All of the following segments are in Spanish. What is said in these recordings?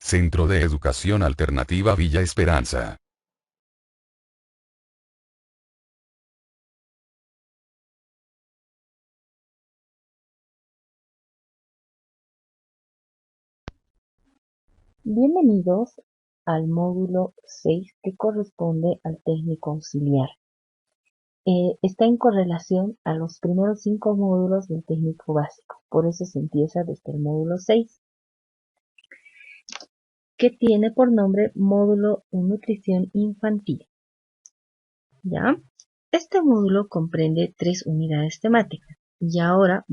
Centro de Educación Alternativa Villa Esperanza. Bienvenidos al módulo 6 que corresponde al técnico auxiliar. Está en correlación a los primeros 5 módulos del técnico básico, por eso se empieza desde el módulo 6, que tiene por nombre módulo Nutrición Infantil. ¿Ya? Este módulo comprende 3 unidades temáticas y ahora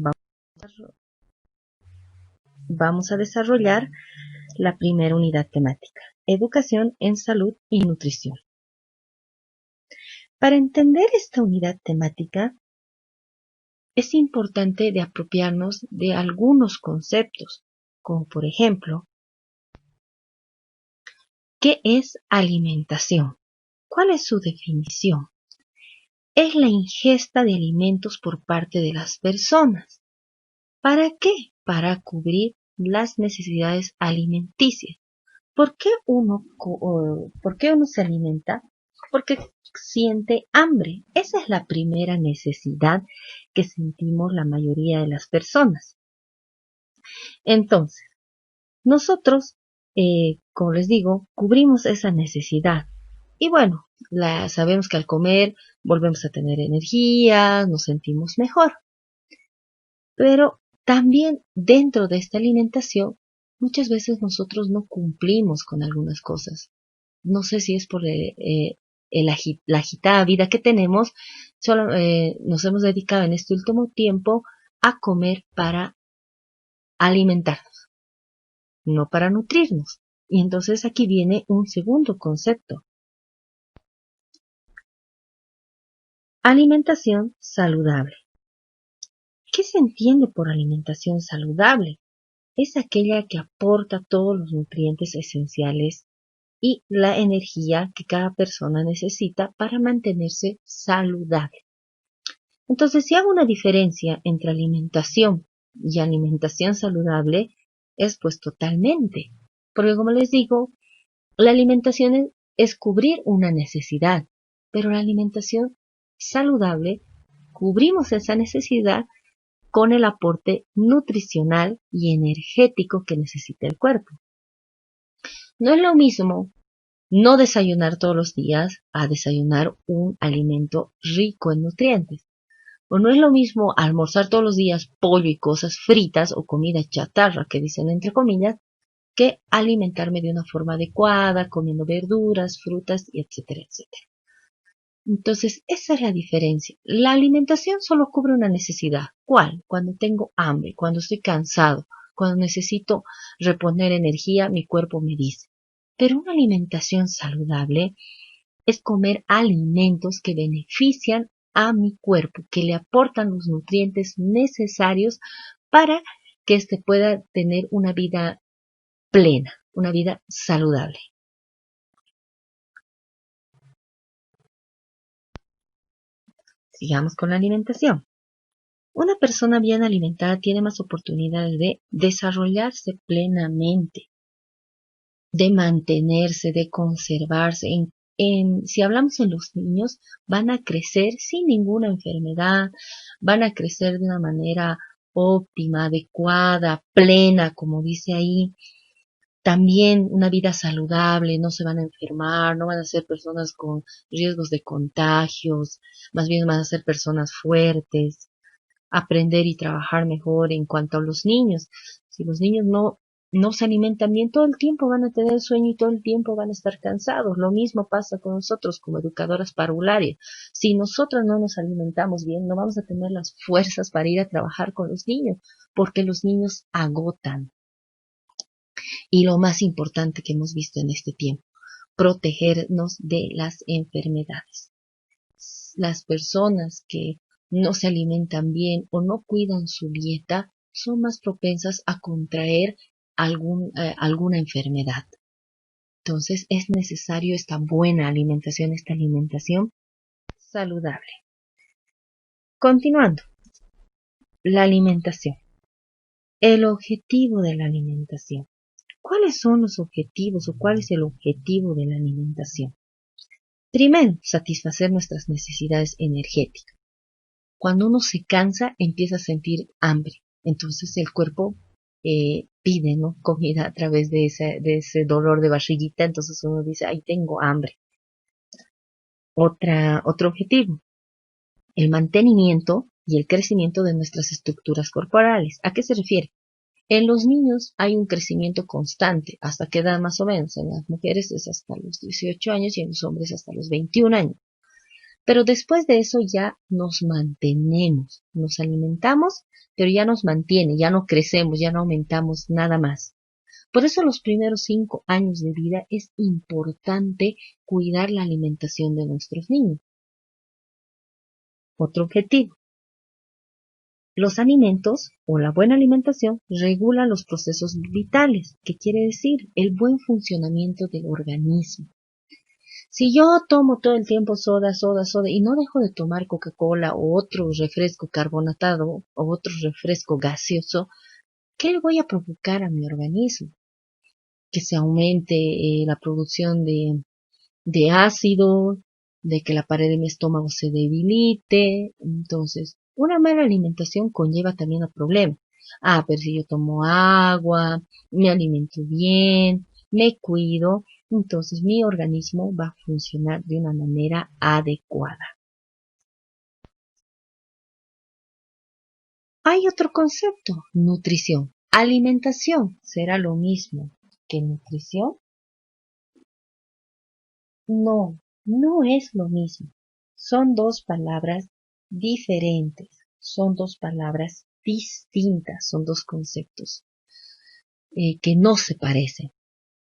vamos a desarrollar la primera unidad temática, Educación en Salud y Nutrición. Para entender esta unidad temática, es importante de apropiarnos de algunos conceptos, como por ejemplo, ¿qué es alimentación? ¿Cuál es su definición? Es la ingesta de alimentos por parte de las personas. ¿Para qué? Para cubrir las necesidades alimenticias. ¿Por qué uno se alimenta? Porque siente hambre. Esa es la primera necesidad que sentimos la mayoría de las personas. Entonces, nosotros, como les digo, cubrimos esa necesidad. Y bueno, sabemos que al comer volvemos a tener energía, nos sentimos mejor. Pero también dentro de esta alimentación, muchas veces nosotros no cumplimos con algunas cosas. No sé si es por la agitada vida que tenemos, solo nos hemos dedicado en este último tiempo a comer para alimentarnos, no para nutrirnos. Y entonces aquí viene un segundo concepto. Alimentación saludable. ¿Qué se entiende por alimentación saludable? Es aquella que aporta todos los nutrientes esenciales y la energía que cada persona necesita para mantenerse saludable. Entonces, si hago una diferencia entre alimentación y alimentación saludable, es pues totalmente. Porque como les digo, la alimentación es cubrir una necesidad, pero la alimentación saludable cubrimos esa necesidad con el aporte nutricional y energético que necesita el cuerpo. No es lo mismo no desayunar todos los días a desayunar un alimento rico en nutrientes. O no es lo mismo almorzar todos los días pollo y cosas fritas o comida chatarra, que dicen entre comillas, que alimentarme de una forma adecuada, comiendo verduras, frutas, y etcétera, etcétera. Entonces, esa es la diferencia. La alimentación solo cubre una necesidad. ¿Cuál? Cuando tengo hambre, cuando estoy cansado, cuando necesito reponer energía, mi cuerpo me dice. Pero una alimentación saludable es comer alimentos que benefician a mi cuerpo, que le aportan los nutrientes necesarios para que éste pueda tener una vida plena, una vida saludable. Sigamos con la alimentación. Una persona bien alimentada tiene más oportunidades de desarrollarse plenamente, de mantenerse, de conservarse. Si hablamos en los niños, van a crecer sin ninguna enfermedad, van a crecer de una manera óptima, adecuada, plena, como dice ahí. También una vida saludable, no se van a enfermar, no van a ser personas con riesgos de contagios, más bien van a ser personas fuertes. Aprender y trabajar mejor en cuanto a los niños. Si los niños no se alimentan bien, todo el tiempo van a tener sueño y todo el tiempo van a estar cansados. Lo mismo pasa con nosotros como educadoras parvularias. Si nosotros no nos alimentamos bien, no vamos a tener las fuerzas para ir a trabajar con los niños, porque los niños agotan. Y lo más importante que hemos visto en este tiempo, protegernos de las enfermedades. Las personas que no se alimentan bien o no cuidan su dieta son más propensas a contraer alguna enfermedad. Entonces es necesario esta buena alimentación, esta alimentación saludable. Continuando, la alimentación. El objetivo de la alimentación. ¿Cuáles son los objetivos o cuál es el objetivo de la alimentación? Primero, satisfacer nuestras necesidades energéticas. Cuando uno se cansa, empieza a sentir hambre. Entonces el cuerpo pide, ¿no?, comida a través de ese dolor de barriguita. Entonces uno dice, ay, tengo hambre. Otro objetivo, el mantenimiento y el crecimiento de nuestras estructuras corporales. ¿A qué se refiere? En los niños hay un crecimiento constante, ¿hasta qué edad más o menos? En las mujeres es hasta los 18 años y en los hombres hasta los 21 años. Pero después de eso ya nos mantenemos, nos alimentamos, pero ya nos mantiene, ya no crecemos, ya no aumentamos nada más. Por eso los primeros 5 años de vida es importante cuidar la alimentación de nuestros niños. Otro objetivo. Los alimentos o la buena alimentación regula los procesos vitales, que quiere decir el buen funcionamiento del organismo. Si yo tomo todo el tiempo soda y no dejo de tomar Coca-Cola o otro refresco carbonatado o otro refresco gaseoso, ¿qué le voy a provocar a mi organismo? Que se aumente la producción de ácido, de que la pared de mi estómago se debilite. Entonces, una mala alimentación conlleva también a problemas. Pero si yo tomo agua, me alimento bien, me cuido, entonces mi organismo va a funcionar de una manera adecuada. Hay otro concepto, nutrición. Alimentación, ¿será lo mismo que nutrición? No, no es lo mismo. Son dos palabras diferentes, son dos palabras distintas, son dos conceptos que no se parecen.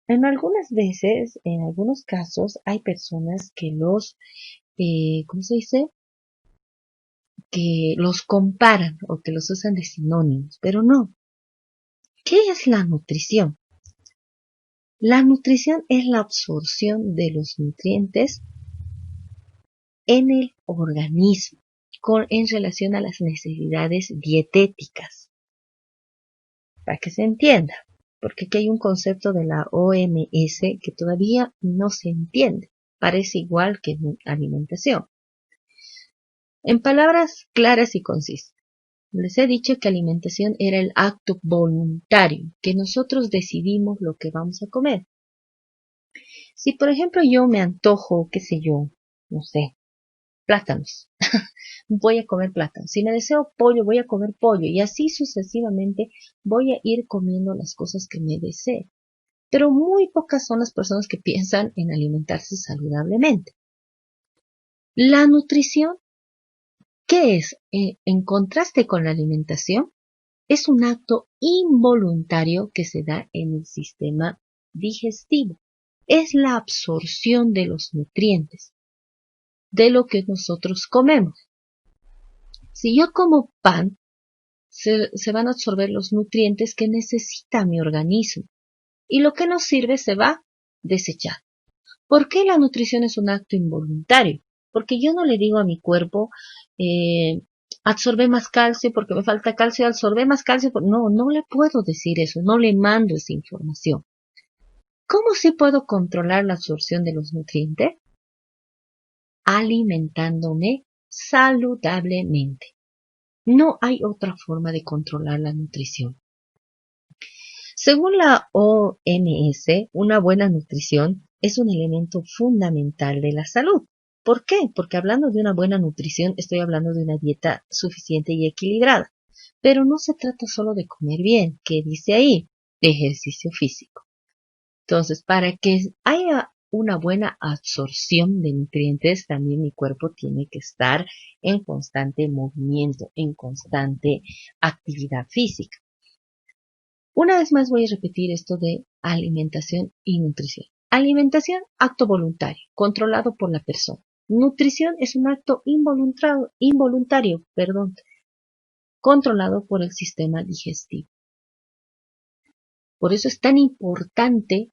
En algunas veces, en algunos casos, hay personas que ¿cómo se dice? Que los comparan o que los usan de sinónimos, pero no. ¿Qué es la nutrición? La nutrición es la absorción de los nutrientes en el organismo en relación a las necesidades dietéticas. Para que se entienda, porque aquí hay un concepto de la OMS que todavía no se entiende. Parece igual que alimentación. En palabras claras y concisas, les he dicho que alimentación era el acto voluntario, que nosotros decidimos lo que vamos a comer. Si por ejemplo yo me antojo, qué sé yo, no sé, plátanos, voy a comer plátanos. Si me deseo pollo, voy a comer pollo. Y así sucesivamente voy a ir comiendo las cosas que me desee. Pero muy pocas son las personas que piensan en alimentarse saludablemente. La nutrición, ¿qué es? En contraste con la alimentación, es un acto involuntario que se da en el sistema digestivo. Es la absorción de los nutrientes, de lo que nosotros comemos. Si yo como pan, se van a absorber los nutrientes que necesita mi organismo y lo que nos sirve se va a desechar. ¿Por qué la nutrición es un acto involuntario? Porque yo no le digo a mi cuerpo, absorbe más calcio porque me falta calcio, absorbe más calcio. No, no le puedo decir eso, no le mando esa información. ¿Cómo sí puedo controlar la absorción de los nutrientes? Alimentándome saludablemente. No hay otra forma de controlar la nutrición. Según la OMS, una buena nutrición es un elemento fundamental de la salud. ¿Por qué? Porque hablando de una buena nutrición estoy hablando de una dieta suficiente y equilibrada. Pero no se trata solo de comer bien, ¿qué dice ahí? De ejercicio físico. Entonces, para que haya una buena absorción de nutrientes, también mi cuerpo tiene que estar en constante movimiento, en constante actividad física. Una vez más voy a repetir esto de alimentación y nutrición. Alimentación, acto voluntario, controlado por la persona. Nutrición es un acto involuntario, controlado por el sistema digestivo. Por eso es tan importante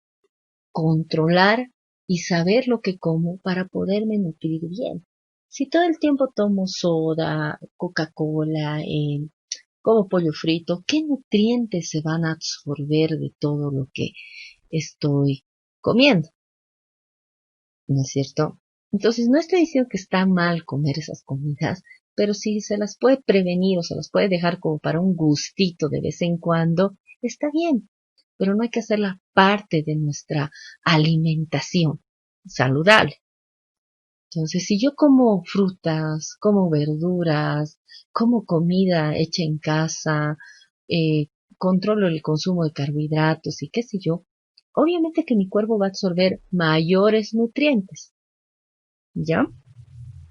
controlar y saber lo que como para poderme nutrir bien. Si todo el tiempo tomo soda, Coca-Cola, como pollo frito, ¿qué nutrientes se van a absorber de todo lo que estoy comiendo? ¿No es cierto? Entonces, no estoy diciendo que está mal comer esas comidas, pero si se las puede prevenir o se las puede dejar como para un gustito de vez en cuando, está bien, pero no hay que hacerla parte de nuestra alimentación saludable. Entonces, si yo como frutas, como verduras, como comida hecha en casa, controlo el consumo de carbohidratos y qué sé yo, obviamente que mi cuerpo va a absorber mayores nutrientes, ¿ya?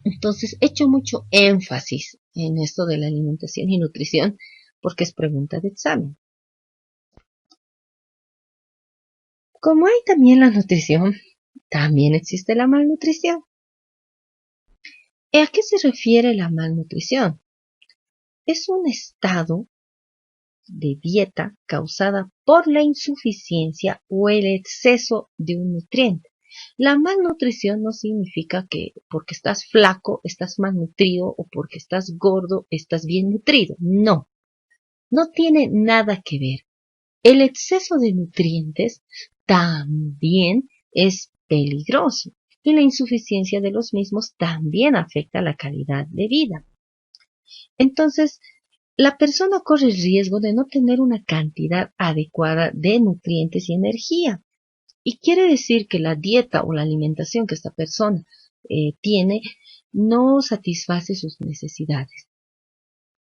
Entonces, echo mucho énfasis en esto de la alimentación y nutrición porque es pregunta de examen. Como hay también la nutrición, también existe la malnutrición. ¿A qué se refiere la malnutrición? Es un estado de dieta causada por la insuficiencia o el exceso de un nutriente. La malnutrición no significa que porque estás flaco estás malnutrido o porque estás gordo estás bien nutrido. No, no tiene nada que ver. El exceso de nutrientes también es peligroso y la insuficiencia de los mismos también afecta la calidad de vida. Entonces, la persona corre el riesgo de no tener una cantidad adecuada de nutrientes y energía. Y quiere decir que la dieta o la alimentación que esta persona tiene no satisface sus necesidades.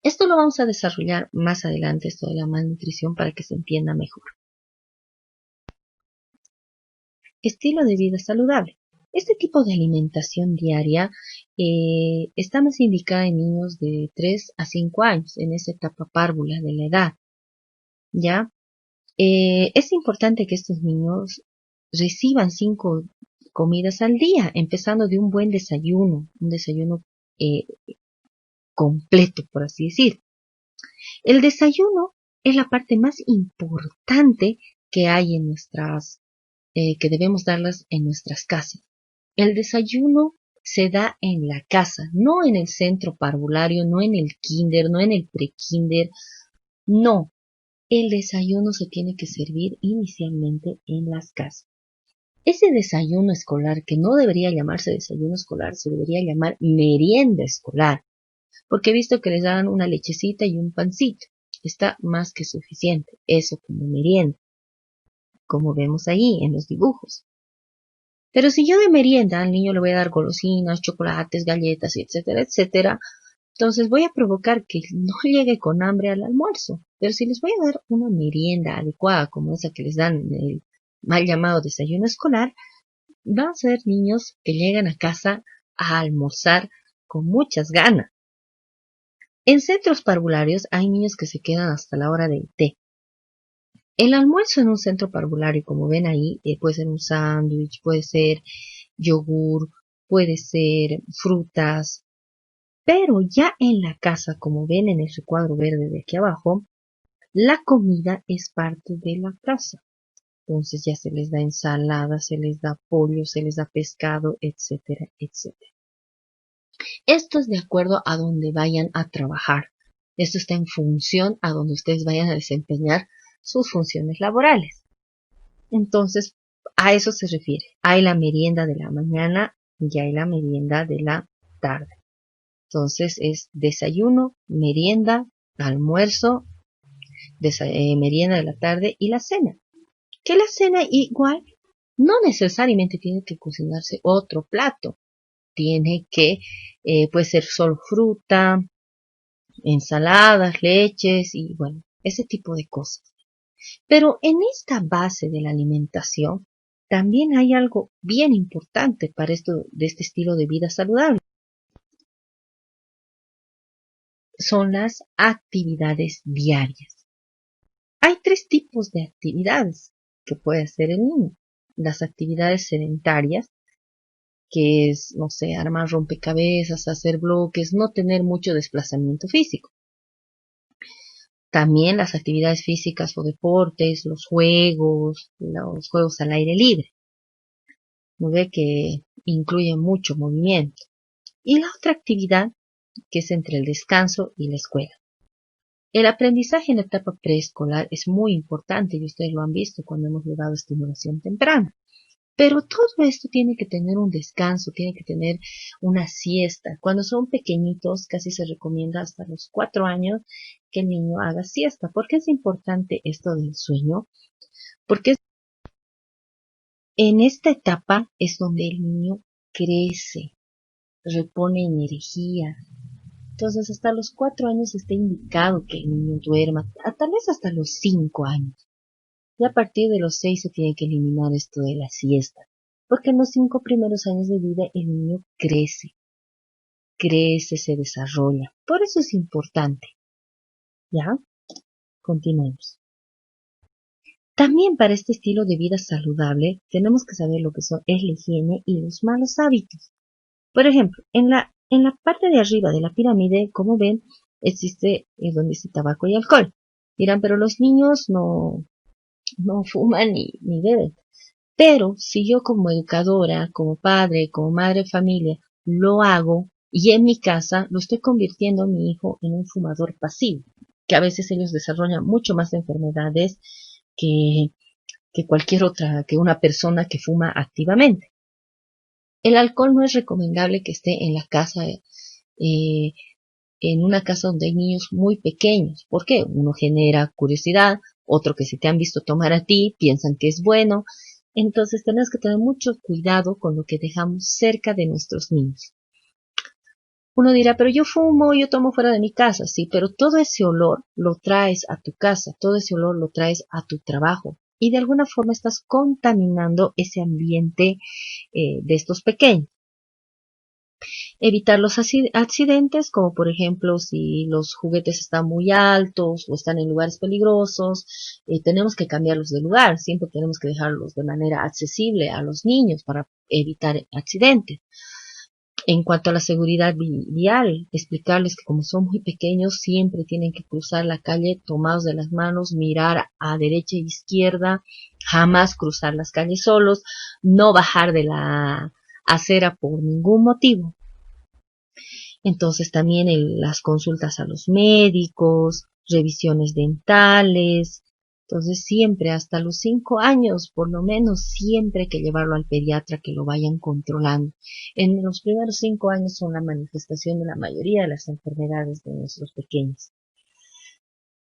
Esto lo vamos a desarrollar más adelante, esto de la malnutrición, para que se entienda mejor. Estilo de vida saludable. Este tipo de alimentación diaria está más indicada en niños de 3 a 5 años, en esa etapa párvula de la edad. ¿Ya? Es importante que estos niños reciban 5 comidas al día, empezando de un buen desayuno, un desayuno completo, por así decir. El desayuno es la parte más importante que hay en que debemos darlas en nuestras casas. El desayuno se da en la casa, no en el centro parvulario, no en el kinder, no en el prekinder, no. El desayuno se tiene que servir inicialmente en las casas. Ese desayuno escolar, que no debería llamarse desayuno escolar, se debería llamar merienda escolar, porque he visto que les dan una lechecita y un pancito. Está más que suficiente, eso como merienda, como vemos ahí en los dibujos. Pero si yo de merienda al niño le voy a dar golosinas, chocolates, galletas, etcétera, etcétera, entonces voy a provocar que no llegue con hambre al almuerzo. Pero si les voy a dar una merienda adecuada como esa que les dan en el mal llamado desayuno escolar, van a ser niños que llegan a casa a almorzar con muchas ganas. En centros parvularios hay niños que se quedan hasta la hora del té. El almuerzo en un centro parvulario, como ven ahí, puede ser un sándwich, puede ser yogur, puede ser frutas, pero ya en la casa, como ven en el recuadro verde de aquí abajo, la comida es parte de la casa. Entonces ya se les da ensalada, se les da pollo, se les da pescado, etcétera, etcétera. Esto es de acuerdo a donde vayan a trabajar. Esto está en función a donde ustedes vayan a desempeñar sus funciones laborales. Entonces, a eso se refiere. Hay la merienda de la mañana y hay la merienda de la tarde. Entonces es desayuno, merienda, almuerzo, merienda de la tarde y la cena. Que la cena igual no necesariamente tiene que cocinarse otro plato. Tiene que, puede ser solo fruta, ensaladas, leches y bueno, ese tipo de cosas. Pero en esta base de la alimentación también hay algo bien importante para esto de este estilo de vida saludable. Son las actividades diarias. Hay 3 tipos de actividades que puede hacer el niño. Las actividades sedentarias, que es, no sé, armar rompecabezas, hacer bloques, no tener mucho desplazamiento físico. También las actividades físicas o deportes, los juegos al aire libre. ¿No ve? Que incluye mucho movimiento. Y la otra actividad, que es entre el descanso y la escuela. El aprendizaje en la etapa preescolar es muy importante y ustedes lo han visto cuando hemos llevado estimulación temprana. Pero todo esto tiene que tener un descanso, tiene que tener una siesta. Cuando son pequeñitos, casi se recomienda hasta los 4 años que el niño haga siesta. ¿Por qué es importante esto del sueño? Porque en esta etapa es donde el niño crece, repone energía. Entonces, hasta los 4 años está indicado que el niño duerma, tal vez hasta los 5 años. Y a partir de los 6 se tiene que eliminar esto de la siesta, porque en los 5 primeros años de vida el niño crece, se desarrolla. Por eso es importante. ¿Ya? Continuemos. También para este estilo de vida saludable tenemos que saber lo que es la higiene y los malos hábitos. Por ejemplo, en la parte de arriba de la pirámide, como ven, existe donde dice tabaco y alcohol. Dirán, pero los niños no fuman ni beben. Pero si yo como educadora, como padre, como madre de familia, lo hago y en mi casa lo estoy convirtiendo a mi hijo en un fumador pasivo, que a veces ellos desarrollan mucho más enfermedades que, que cualquier otra, que una persona que fuma activamente. El alcohol no es recomendable que esté en la casa, en una casa donde hay niños muy pequeños. ¿Por qué? Uno genera curiosidad, otro que si te han visto tomar a ti, piensan que es bueno. Entonces tenemos que tener mucho cuidado con lo que dejamos cerca de nuestros niños. Uno dirá, pero yo fumo, yo tomo fuera de mi casa, sí, pero todo ese olor lo traes a tu casa, todo ese olor lo traes a tu trabajo y de alguna forma estás contaminando ese ambiente de estos pequeños. Evitar los accidentes, como por ejemplo si los juguetes están muy altos o están en lugares peligrosos, tenemos que cambiarlos de lugar, siempre tenemos que dejarlos de manera accesible a los niños para evitar accidentes. En cuanto a la seguridad vial, explicarles que como son muy pequeños, siempre tienen que cruzar la calle tomados de las manos, mirar a derecha e izquierda, jamás cruzar las calles solos, no bajar de la acera por ningún motivo. Entonces también las consultas a los médicos, revisiones dentales. Entonces siempre, hasta los 5 años, por lo menos, siempre hay que llevarlo al pediatra que lo vayan controlando. En los primeros 5 años son la manifestación de la mayoría de las enfermedades de nuestros pequeños.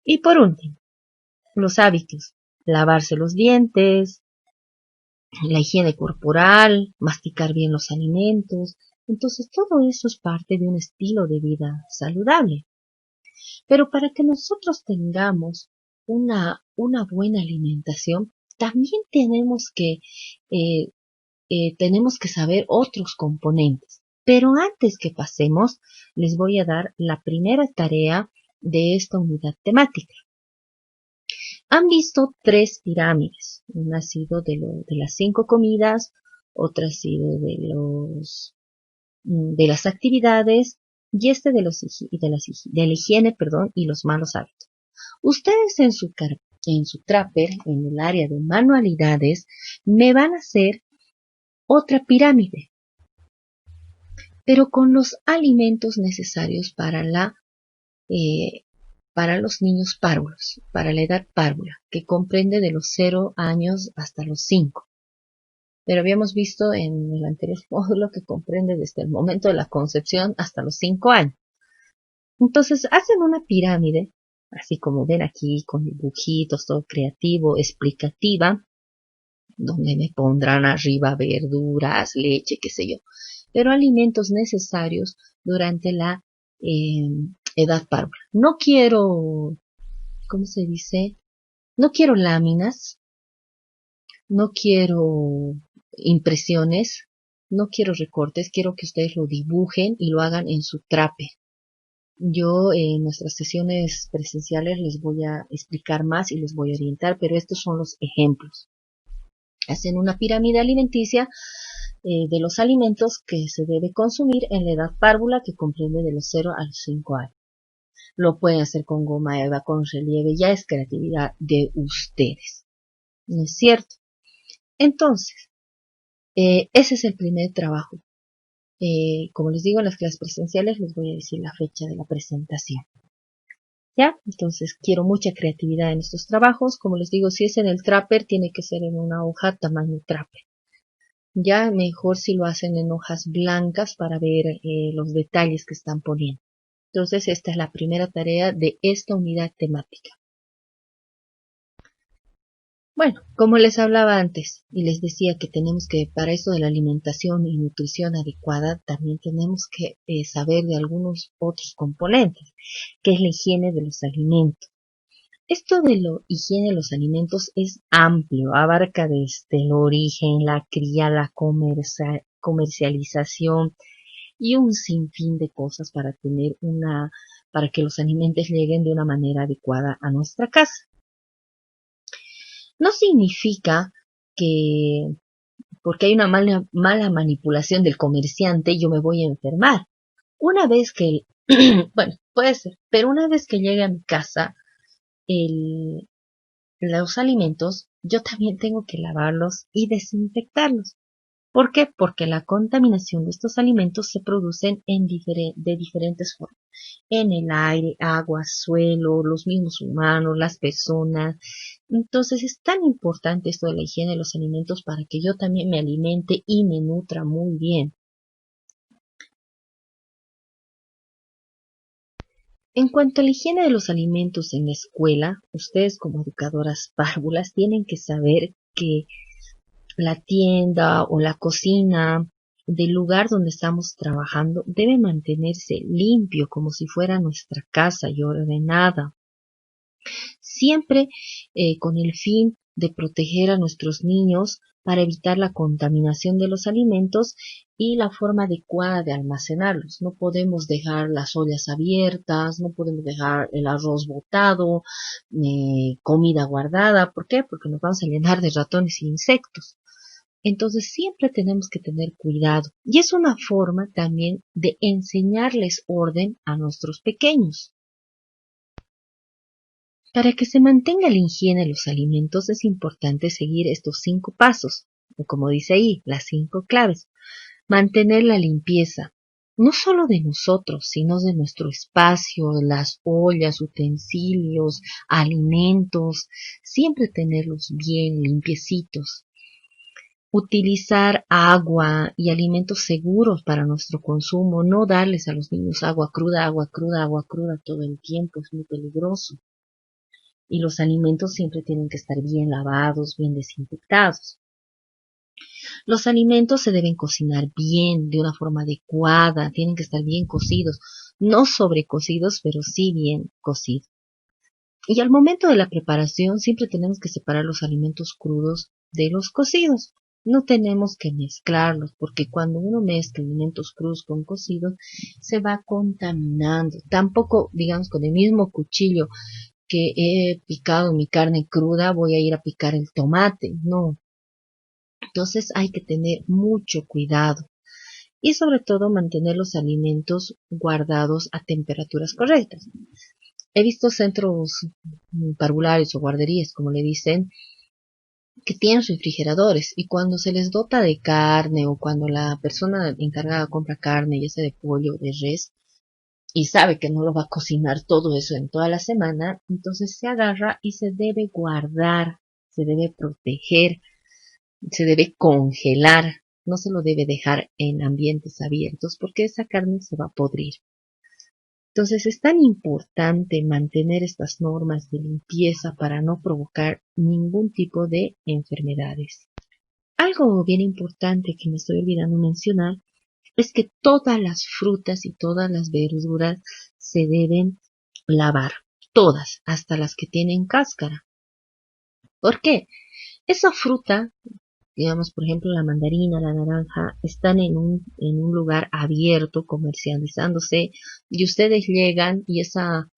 Y por último, los hábitos. Lavarse los dientes, la higiene corporal, masticar bien los alimentos. Entonces todo eso es parte de un estilo de vida saludable. Pero para que nosotros tengamos una buena alimentación, también tenemos que saber otros componentes. Pero antes que pasemos, les voy a dar la primera tarea de esta unidad temática. Han visto 3 pirámides. Una ha sido de las 5 comidas, otra ha sido de las actividades y de la higiene, y los malos hábitos. Ustedes en su trapper, en el área de manualidades, me van a hacer otra pirámide, pero con los alimentos necesarios para los niños párvulos, para la edad párvula, que comprende de los 0 años hasta los 5. Pero habíamos visto en el anterior módulo que comprende desde el momento de la concepción hasta los 5 años. Entonces hacen una pirámide, así como ven aquí, con dibujitos, todo creativo, explicativa, donde me pondrán arriba verduras, leche, qué sé yo, pero alimentos necesarios durante la edad párvula. No quiero, ¿cómo se dice? No quiero láminas, no quiero impresiones, no quiero recortes, quiero que ustedes lo dibujen y lo hagan en su trapper. Yo en nuestras sesiones presenciales les voy a explicar más y les voy a orientar, pero estos son los ejemplos. Hacen una pirámide alimenticia de los alimentos que se debe consumir en la edad párvula, que comprende de los 0 a los 5 años. Lo pueden hacer con goma eva, con relieve, ya es creatividad de ustedes. ¿No es cierto? Entonces, ese es el primer trabajo. Como les digo, en las clases presenciales les voy a decir la fecha de la presentación. ¿Ya? Entonces quiero mucha creatividad en estos trabajos. Como les digo, si es en el trapper, tiene que ser en una hoja tamaño trapper. Ya mejor si lo hacen en hojas blancas para ver los detalles que están poniendo. Entonces esta es la primera tarea de esta unidad temática. Bueno, como les hablaba antes y les decía que tenemos que, para esto de la alimentación y nutrición adecuada, también tenemos que saber de algunos otros componentes, que es la higiene de los alimentos. Esto de la higiene de los alimentos es amplio, abarca desde el origen, la cría, la comercialización y un sinfín de cosas para que los alimentos lleguen de una manera adecuada a nuestra casa. No significa que porque hay una mala manipulación del comerciante yo me voy a enfermar. Una vez que, bueno, puede ser, pero una vez que llegue a mi casa los alimentos, yo también tengo que lavarlos y desinfectarlos. ¿Por qué? Porque la contaminación de estos alimentos se producen de diferentes formas. En el aire, agua, suelo, los mismos humanos, las personas. Entonces es tan importante esto de la higiene de los alimentos para que yo también me alimente y me nutra muy bien. En cuanto a la higiene de los alimentos en la escuela, ustedes como educadoras párvulas tienen que saber que la tienda o la cocina del lugar donde estamos trabajando debe mantenerse limpio como si fuera nuestra casa y ordenada. Siempre con el fin de proteger a nuestros niños para evitar la contaminación de los alimentos y la forma adecuada de almacenarlos. No podemos dejar las ollas abiertas, no podemos dejar el arroz botado, comida guardada. ¿Por qué? Porque nos vamos a llenar de ratones e insectos. Entonces siempre tenemos que tener cuidado y es una forma también de enseñarles orden a nuestros pequeños. Para que se mantenga la higiene de los alimentos es importante seguir estos 5 pasos, o como dice ahí, las 5 claves. Mantener la limpieza, no solo de nosotros, sino de nuestro espacio, las ollas, utensilios, alimentos, siempre tenerlos bien limpiecitos. Utilizar agua y alimentos seguros para nuestro consumo, no darles a los niños agua cruda, agua cruda, agua cruda todo el tiempo, es muy peligroso. Y los alimentos siempre tienen que estar bien lavados, bien desinfectados. Los alimentos se deben cocinar bien, de una forma adecuada, tienen que estar bien cocidos, no sobrecocidos, pero sí bien cocidos. Y al momento de la preparación siempre tenemos que separar los alimentos crudos de los cocidos. No tenemos que mezclarlos, porque cuando uno mezcla alimentos crudos con cocidos, se va contaminando. Tampoco, digamos, con el mismo cuchillo que he picado mi carne cruda, voy a ir a picar el tomate. No. Entonces hay que tener mucho cuidado y sobre todo mantener los alimentos guardados a temperaturas correctas. He visto centros parvularios o guarderías, como le dicen, que tienen refrigeradores y cuando se les dota de carne o cuando la persona encargada compra carne, ya sea de pollo o de res, y sabe que no lo va a cocinar todo eso en toda la semana, entonces se agarra y se debe guardar, se debe proteger, se debe congelar, no se lo debe dejar en ambientes abiertos porque esa carne se va a podrir. Entonces es tan importante mantener estas normas de limpieza para no provocar ningún tipo de enfermedades. Algo bien importante que me estoy olvidando mencionar es que todas las frutas y todas las verduras se deben lavar, todas, hasta las que tienen cáscara. ¿Por qué? Esa fruta, digamos, por ejemplo, la mandarina, la naranja, están en un lugar abierto comercializándose y ustedes llegan y esa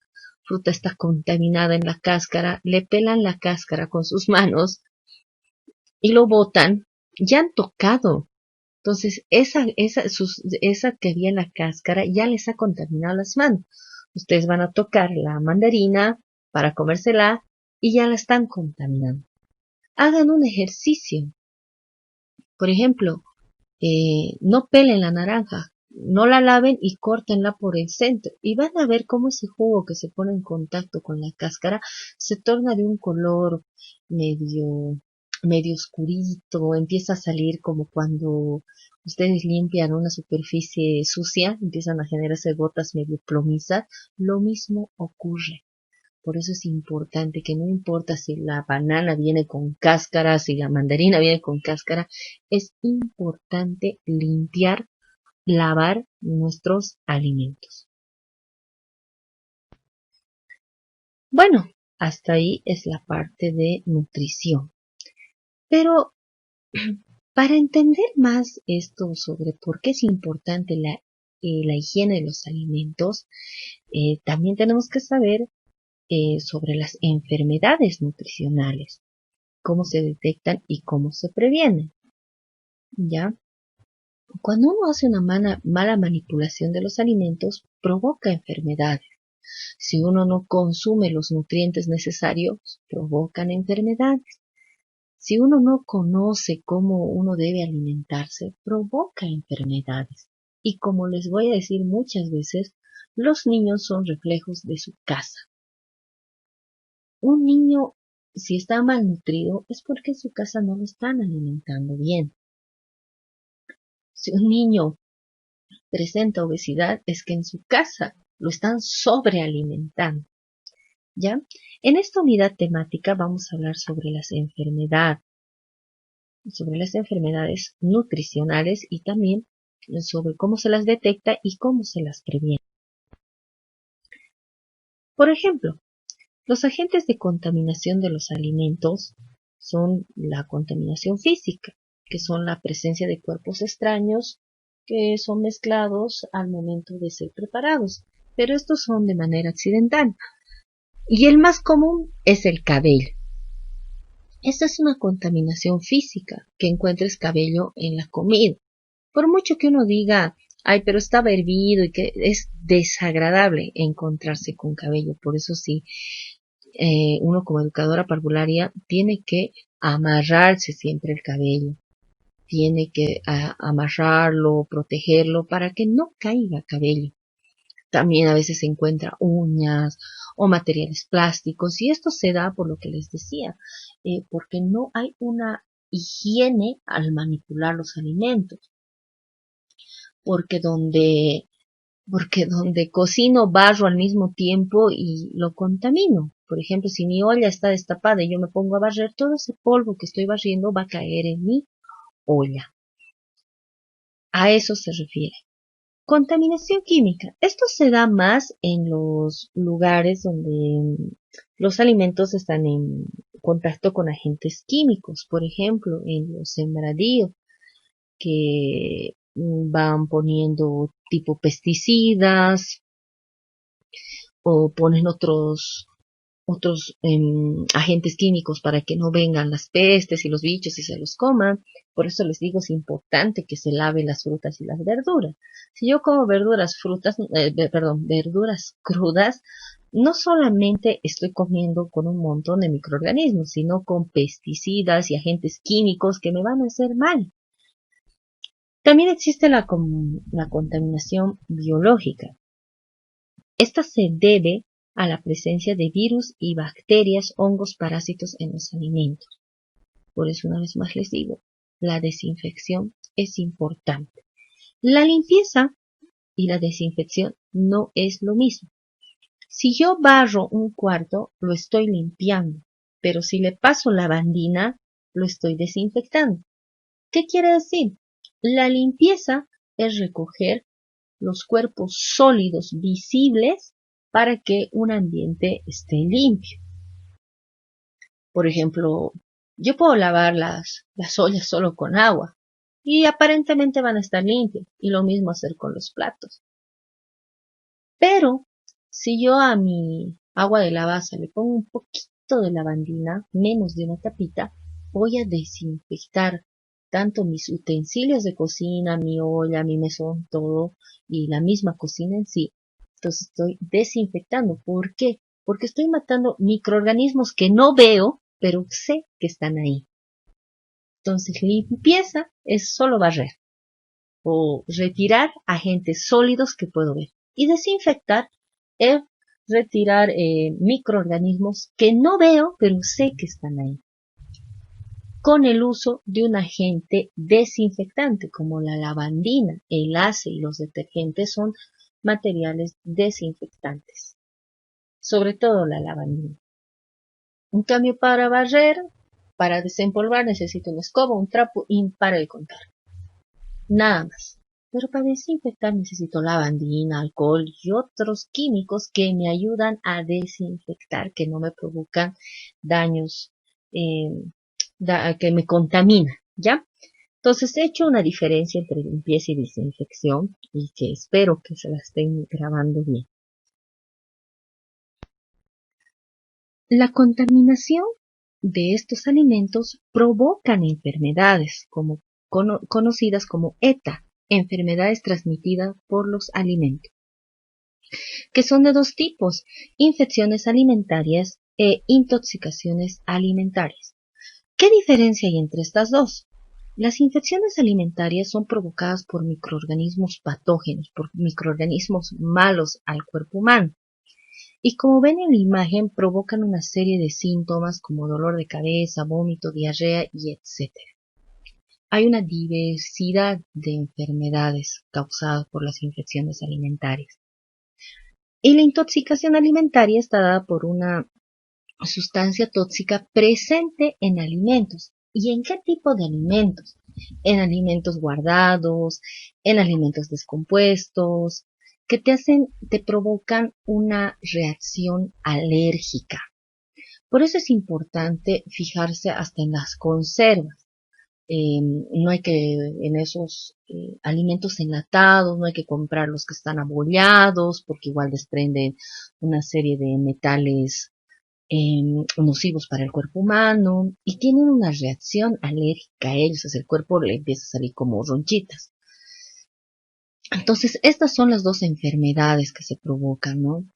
fruta está contaminada en la cáscara, le pelan la cáscara con sus manos y lo botan, ya han tocado. Entonces, esa que había en la cáscara ya les ha contaminado las manos. Ustedes van a tocar la mandarina para comérsela y ya la están contaminando. Hagan un ejercicio. Por ejemplo, no pelen la naranja, no la laven y córtenla por el centro. Y van a ver cómo ese jugo que se pone en contacto con la cáscara se torna de un color medio, medio oscurito, empieza a salir como cuando ustedes limpian una superficie sucia, empiezan a generarse gotas medio plomizas. Lo mismo ocurre. Por eso es importante que no importa si la banana viene con cáscara, si la mandarina viene con cáscara, es importante limpiar, lavar nuestros alimentos. Bueno, hasta ahí es la parte de nutrición. Pero para entender más esto sobre por qué es importante la higiene de los alimentos, también tenemos que saber sobre las enfermedades nutricionales, cómo se detectan y cómo se previenen. ¿Ya? Cuando uno hace una mala manipulación de los alimentos, provoca enfermedades. Si uno no consume los nutrientes necesarios, provocan enfermedades. Si uno no conoce cómo uno debe alimentarse, provoca enfermedades. Y como les voy a decir muchas veces, los niños son reflejos de su casa. Un niño, si está malnutrido, es porque en su casa no lo están alimentando bien. Si un niño presenta obesidad, es que en su casa lo están sobrealimentando. ¿Ya? En esta unidad temática vamos a hablar sobre las enfermedades nutricionales y también sobre cómo se las detecta y cómo se las previene. Por ejemplo, los agentes de contaminación de los alimentos son la contaminación física, que son la presencia de cuerpos extraños que son mezclados al momento de ser preparados, pero estos son de manera accidental. Y el más común es el cabello. Esta es una contaminación física, que encuentres cabello en la comida. Por mucho que uno diga, ay, pero estaba hervido y que es desagradable encontrarse con cabello. Por eso sí, uno como educadora parvularia tiene que amarrarse siempre el cabello. Tiene que amarrarlo, protegerlo para que no caiga cabello. También a veces se encuentra uñas o materiales plásticos y esto se da por lo que les decía, porque no hay una higiene al manipular los alimentos. Porque donde cocino barro al mismo tiempo y lo contamino. Por ejemplo, si mi olla está destapada y yo me pongo a barrer, todo ese polvo que estoy barriendo va a caer en mi olla. A eso se refiere. Contaminación química. Esto se da más en los lugares donde los alimentos están en contacto con agentes químicos. Por ejemplo, en los sembradíos que van poniendo tipo pesticidas o ponen otros agentes químicos para que no vengan las pestes y los bichos y se los coman. Por eso les digo, es importante que se lave las frutas y las verduras. Si yo como verduras crudas, no solamente estoy comiendo con un montón de microorganismos, sino con pesticidas y agentes químicos que me van a hacer mal. También existe la contaminación biológica. Esta se debe a la presencia de virus y bacterias, hongos, parásitos en los alimentos. Por eso una vez más les digo, la desinfección es importante. La limpieza y la desinfección no es lo mismo. Si yo barro un cuarto, lo estoy limpiando, pero si le paso lavandina, lo estoy desinfectando. ¿Qué quiere decir? La limpieza es recoger los cuerpos sólidos visibles para que un ambiente esté limpio. Por ejemplo, yo puedo lavar las ollas solo con agua y aparentemente van a estar limpias y lo mismo hacer con los platos. Pero si yo a mi agua de lavaza le pongo un poquito de lavandina, menos de una tapita, voy a desinfectar tanto mis utensilios de cocina, mi olla, mi mesón, todo, y la misma cocina en sí. Entonces estoy desinfectando. ¿Por qué? Porque estoy matando microorganismos que no veo, pero sé que están ahí. Entonces limpieza es solo barrer. o retirar agentes sólidos que puedo ver. Y desinfectar es retirar microorganismos que no veo, pero sé que están ahí, con el uso de un agente desinfectante como la lavandina, el ACE y los detergentes son materiales desinfectantes, sobre todo la lavandina. En cambio, para barrer, para desempolvar necesito una escoba, un trapo y para de contar. Nada más. Pero para desinfectar necesito lavandina, alcohol y otros químicos que me ayudan a desinfectar, que no me provocan daños, eh, que me contaminan, ¿ya? Entonces he hecho una diferencia entre limpieza y desinfección y que espero que se la estén grabando bien. La contaminación de estos alimentos provocan enfermedades conocidas como ETA, enfermedades transmitidas por los alimentos, que son de dos tipos: infecciones alimentarias e intoxicaciones alimentarias. ¿Qué diferencia hay entre estas dos? Las infecciones alimentarias son provocadas por microorganismos patógenos, por microorganismos malos al cuerpo humano. Y como ven en la imagen, provocan una serie de síntomas como dolor de cabeza, vómito, diarrea y etc. Hay una diversidad de enfermedades causadas por las infecciones alimentarias. Y la intoxicación alimentaria está dada por una sustancia tóxica presente en alimentos. ¿Y en qué tipo de alimentos? En alimentos guardados, en alimentos descompuestos, que te provocan una reacción alérgica. Por eso es importante fijarse hasta en las conservas. No hay que, en esos alimentos enlatados, no hay que comprar los que están abollados, porque igual desprenden una serie de metales nocivos para el cuerpo humano y tienen una reacción alérgica a ellos, el cuerpo le empieza a salir como ronchitas. Entonces, estas son las dos enfermedades que se provocan, ¿no?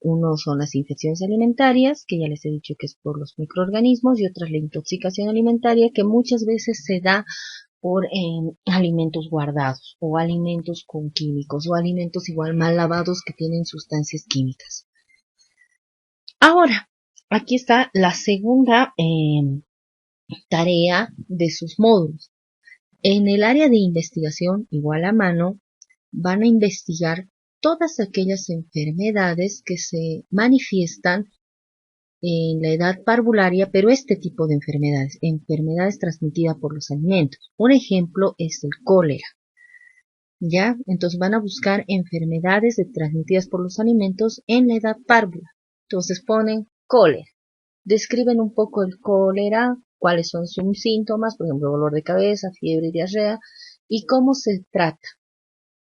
Uno son las infecciones alimentarias, que ya les he dicho que es por los microorganismos, y otra es la intoxicación alimentaria, que muchas veces se da por alimentos guardados, o alimentos con químicos, o alimentos igual mal lavados que tienen sustancias químicas. Ahora, aquí está la segunda tarea de sus módulos. En el área de investigación, igual a mano, van a investigar todas aquellas enfermedades que se manifiestan en la edad parvularia, pero este tipo de enfermedades transmitidas por los alimentos. Un ejemplo es el cólera. ¿Ya? Entonces van a buscar enfermedades transmitidas por los alimentos en la edad párvula. Entonces ponen cólera. Describen un poco el cólera, cuáles son sus síntomas, por ejemplo, dolor de cabeza, fiebre y diarrea, y cómo se trata,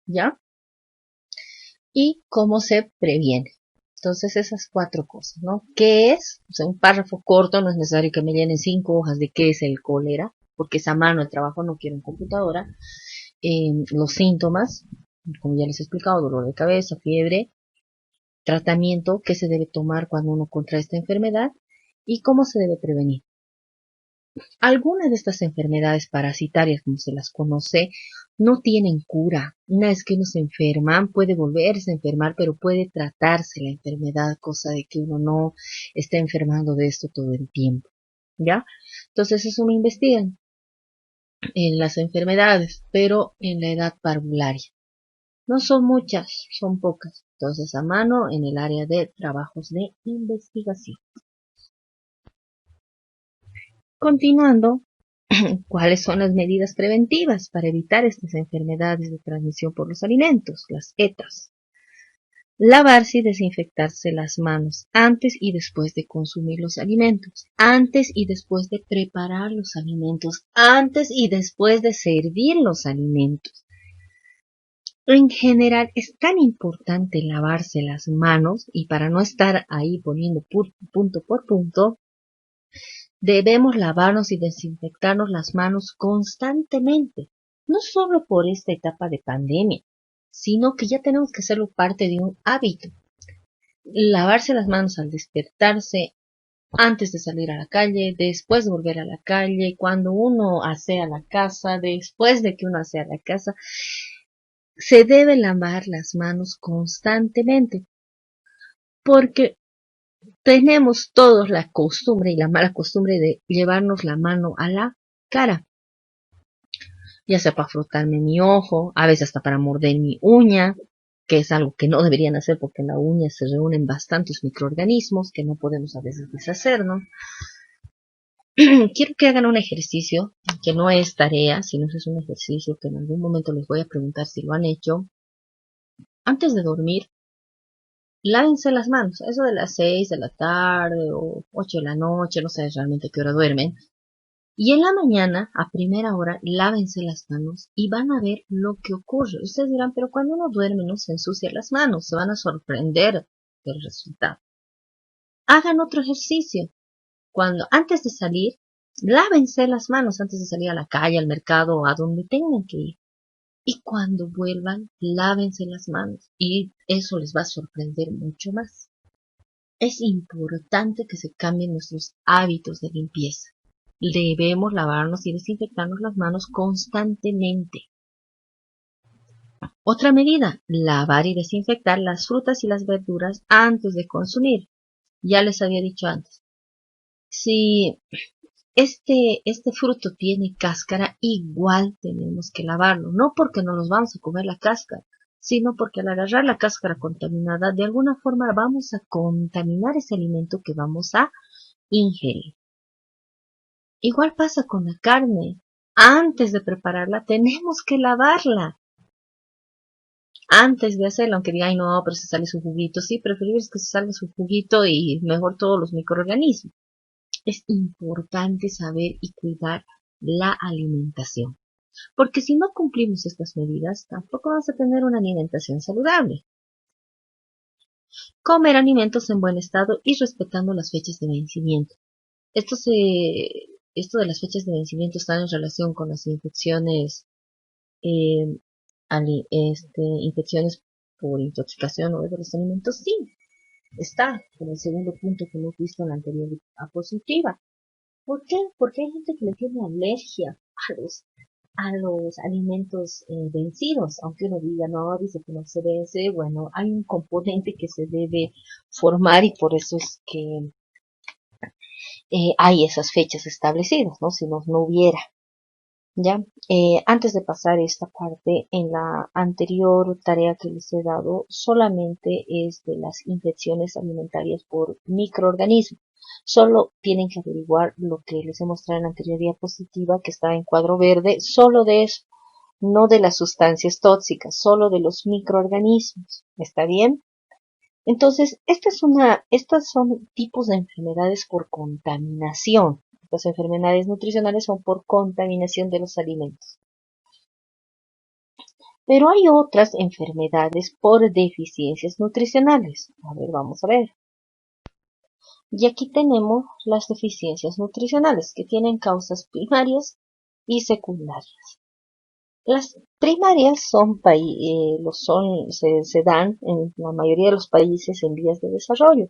¿ya? Y cómo se previene. Entonces, esas 4 cosas, ¿no? ¿Qué es? O sea, un párrafo corto, no es necesario que me llenen 5 hojas de qué es el cólera, porque es a mano el trabajo, no quiero en computadora. Los síntomas, como ya les he explicado, dolor de cabeza, fiebre, tratamiento que se debe tomar cuando uno contrae esta enfermedad y cómo se debe prevenir. Algunas de estas enfermedades parasitarias, como se las conoce, no tienen cura. Una vez que uno se enferma, puede volverse a enfermar, pero puede tratarse la enfermedad, cosa de que uno no esté enfermando de esto todo el tiempo. ¿Ya? Entonces eso me investigan en las enfermedades, pero en la edad parvularia. No son muchas, son pocas. Entonces a mano en el área de trabajos de investigación. Continuando, ¿cuáles son las medidas preventivas para evitar estas enfermedades de transmisión por los alimentos, las ETAs? Lavarse y desinfectarse las manos antes y después de consumir los alimentos, antes y después de preparar los alimentos, antes y después de servir los alimentos. En general es tan importante lavarse las manos, y para no estar ahí poniendo punto por punto, debemos lavarnos y desinfectarnos las manos constantemente, no solo por esta etapa de pandemia, sino que ya tenemos que hacerlo parte de un hábito. Lavarse las manos al despertarse, antes de salir a la calle, después de volver a la calle, cuando uno asea la casa, después de que uno asea la casa, se debe lavar las manos constantemente, porque tenemos todos la costumbre y la mala costumbre de llevarnos la mano a la cara, ya sea para frotarme mi ojo, a veces hasta para morder mi uña, que es algo que no deberían hacer porque en la uña se reúnen bastantes microorganismos que no podemos a veces deshacernos. Quiero que hagan un ejercicio, que no es tarea, sino es un ejercicio que en algún momento les voy a preguntar si lo han hecho. Antes de dormir, lávense las manos, eso de las 6 de la tarde o 8 de la noche, no sé realmente a qué hora duermen. Y en la mañana, a primera hora, lávense las manos y van a ver lo que ocurre. Ustedes dirán, pero cuando uno duerme no se ensucia las manos, se van a sorprender del resultado. Hagan otro ejercicio. Antes de salir, lávense las manos antes de salir a la calle, al mercado o a donde tengan que ir. Y cuando vuelvan, lávense las manos y eso les va a sorprender mucho más. Es importante que se cambien nuestros hábitos de limpieza. Debemos lavarnos y desinfectarnos las manos constantemente. Otra medida, lavar y desinfectar las frutas y las verduras antes de consumir. Ya les había dicho antes. Si este fruto tiene cáscara, igual tenemos que lavarlo, no porque no nos vamos a comer la cáscara, sino porque al agarrar la cáscara contaminada, de alguna forma vamos a contaminar ese alimento que vamos a ingerir. Igual pasa con la carne. Antes de prepararla, tenemos que lavarla. Antes de hacerla, aunque diga, ay no, pero se sale su juguito. Sí, preferible es que se salga su juguito y mejor todos los microorganismos. Es importante saber y cuidar la alimentación, porque si no cumplimos estas medidas, tampoco vamos a tener una alimentación saludable. Comer alimentos en buen estado y respetando las fechas de vencimiento. Esto de las fechas de vencimiento está en relación con las infecciones, eh, infecciones por intoxicación o de los alimentos. Sí, está en el segundo punto que hemos visto en la anterior diapositiva. ¿Por qué? Porque hay gente que le tiene alergia a los alimentos vencidos, aunque uno diga, no, dice que no se vence. Bueno, hay un componente que se debe formar y por eso es que hay esas fechas establecidas, ¿no? Si no hubiera. Ya, antes de pasar esta parte, en la anterior tarea que les he dado, solamente es de las infecciones alimentarias por microorganismos. Solo tienen que averiguar lo que les he mostrado en la anterior diapositiva, que está en cuadro verde, solo de eso, no de las sustancias tóxicas, solo de los microorganismos. ¿Está bien? Entonces, estas son tipos de enfermedades por contaminación. Las enfermedades nutricionales son por contaminación de los alimentos. Pero hay otras enfermedades por deficiencias nutricionales. A ver, vamos a ver. Y aquí tenemos las deficiencias nutricionales que tienen causas primarias y secundarias. Las primarias se dan en la mayoría de los países en vías de desarrollo.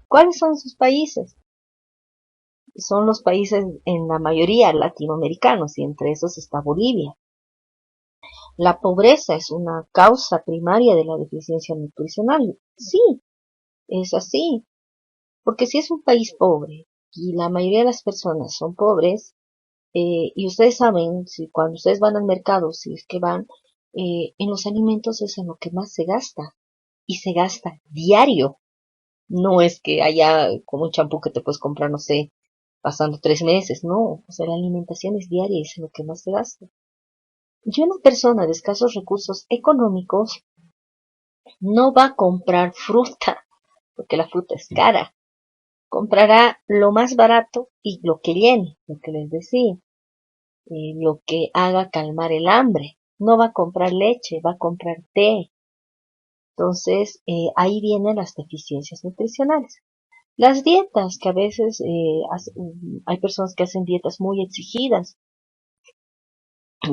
¿Cuáles son sus países? Son los países en la mayoría latinoamericanos y entre esos está Bolivia. La pobreza es una causa primaria de la deficiencia nutricional. Sí, es así. Porque si es un país pobre y la mayoría de las personas son pobres, y ustedes saben, si cuando ustedes van al mercado, si es que van, en los alimentos es en lo que más se gasta. Y se gasta diario. No es que haya como un champú que te puedes comprar, no sé, pasando 3 meses. No, o sea, la alimentación es diaria y es en lo que más se gasta. Y una persona de escasos recursos económicos no va a comprar fruta, porque la fruta es cara. Comprará lo más barato y lo que llene, lo que les decía, lo que haga calmar el hambre. No va a comprar leche, va a comprar té. Entonces, ahí vienen las deficiencias nutricionales. Las dietas, que a veces hay personas que hacen dietas muy exigidas,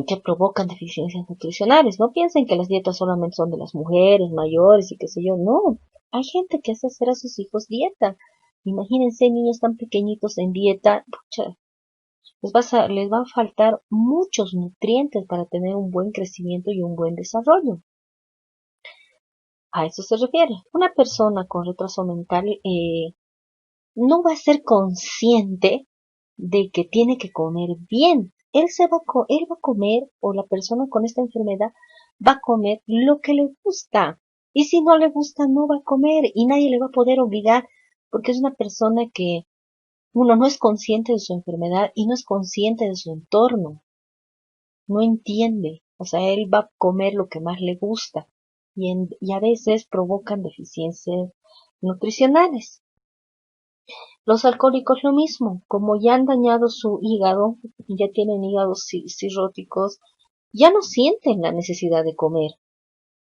que provocan deficiencias nutricionales. No piensen que las dietas solamente son de las mujeres mayores y qué sé yo. No, hay gente que hace hacer a sus hijos dieta Imagínense niños tan pequeñitos en dieta, pucha, les va a faltar muchos nutrientes para tener un buen crecimiento y un buen desarrollo. A eso se refiere. Una persona con retraso mental no va a ser consciente de que tiene que comer bien. Él va a comer, o la persona con esta enfermedad va a comer lo que le gusta. Y si no le gusta, no va a comer y nadie le va a poder obligar porque es una persona que uno no es consciente de su enfermedad y no es consciente de su entorno. No entiende. O sea, él va a comer lo que más le gusta y a veces provocan deficiencias nutricionales. Los alcohólicos lo mismo, como ya han dañado su hígado, ya tienen hígados cirróticos, ya no sienten la necesidad de comer.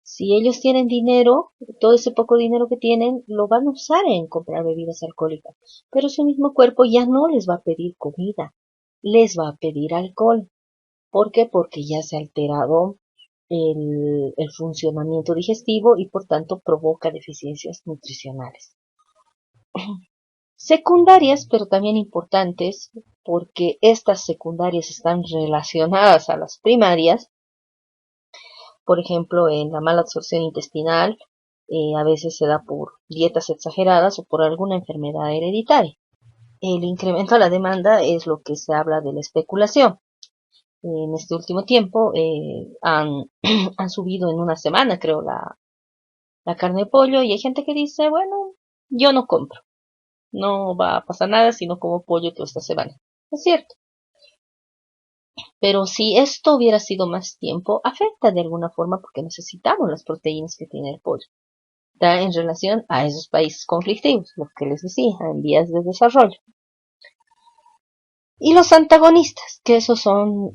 Si ellos tienen dinero, todo ese poco dinero que tienen, lo van a usar en comprar bebidas alcohólicas. Pero su mismo cuerpo ya no les va a pedir comida, les va a pedir alcohol. ¿Por qué? Porque ya se ha alterado el funcionamiento digestivo y por tanto provoca deficiencias nutricionales. Secundarias, pero también importantes, porque estas secundarias están relacionadas a las primarias. Por ejemplo, en la mala absorción intestinal, a veces se da por dietas exageradas o por alguna enfermedad hereditaria. El incremento a la demanda es lo que se habla de la especulación. En este último tiempo han subido en una semana, creo, la carne de pollo y hay gente que dice, bueno, yo no compro. No va a pasar nada si no como pollo toda esta semana. Es cierto. Pero si esto hubiera sido más tiempo, afecta de alguna forma porque necesitamos las proteínas que tiene el pollo. Está en relación a esos países conflictivos, los que les decía, en vías de desarrollo. Y los antagonistas, que esos son,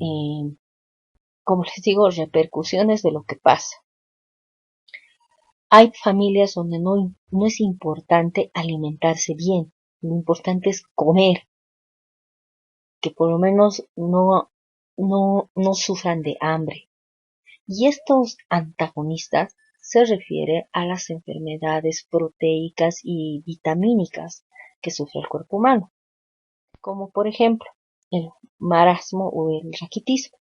como les digo, repercusiones de lo que pasa. Hay familias donde no es importante alimentarse bien, lo importante es comer, que por lo menos no sufran de hambre. Y estos antagonistas se refiere a las enfermedades proteicas y vitamínicas que sufre el cuerpo humano, como por ejemplo el marasmo o el raquitismo.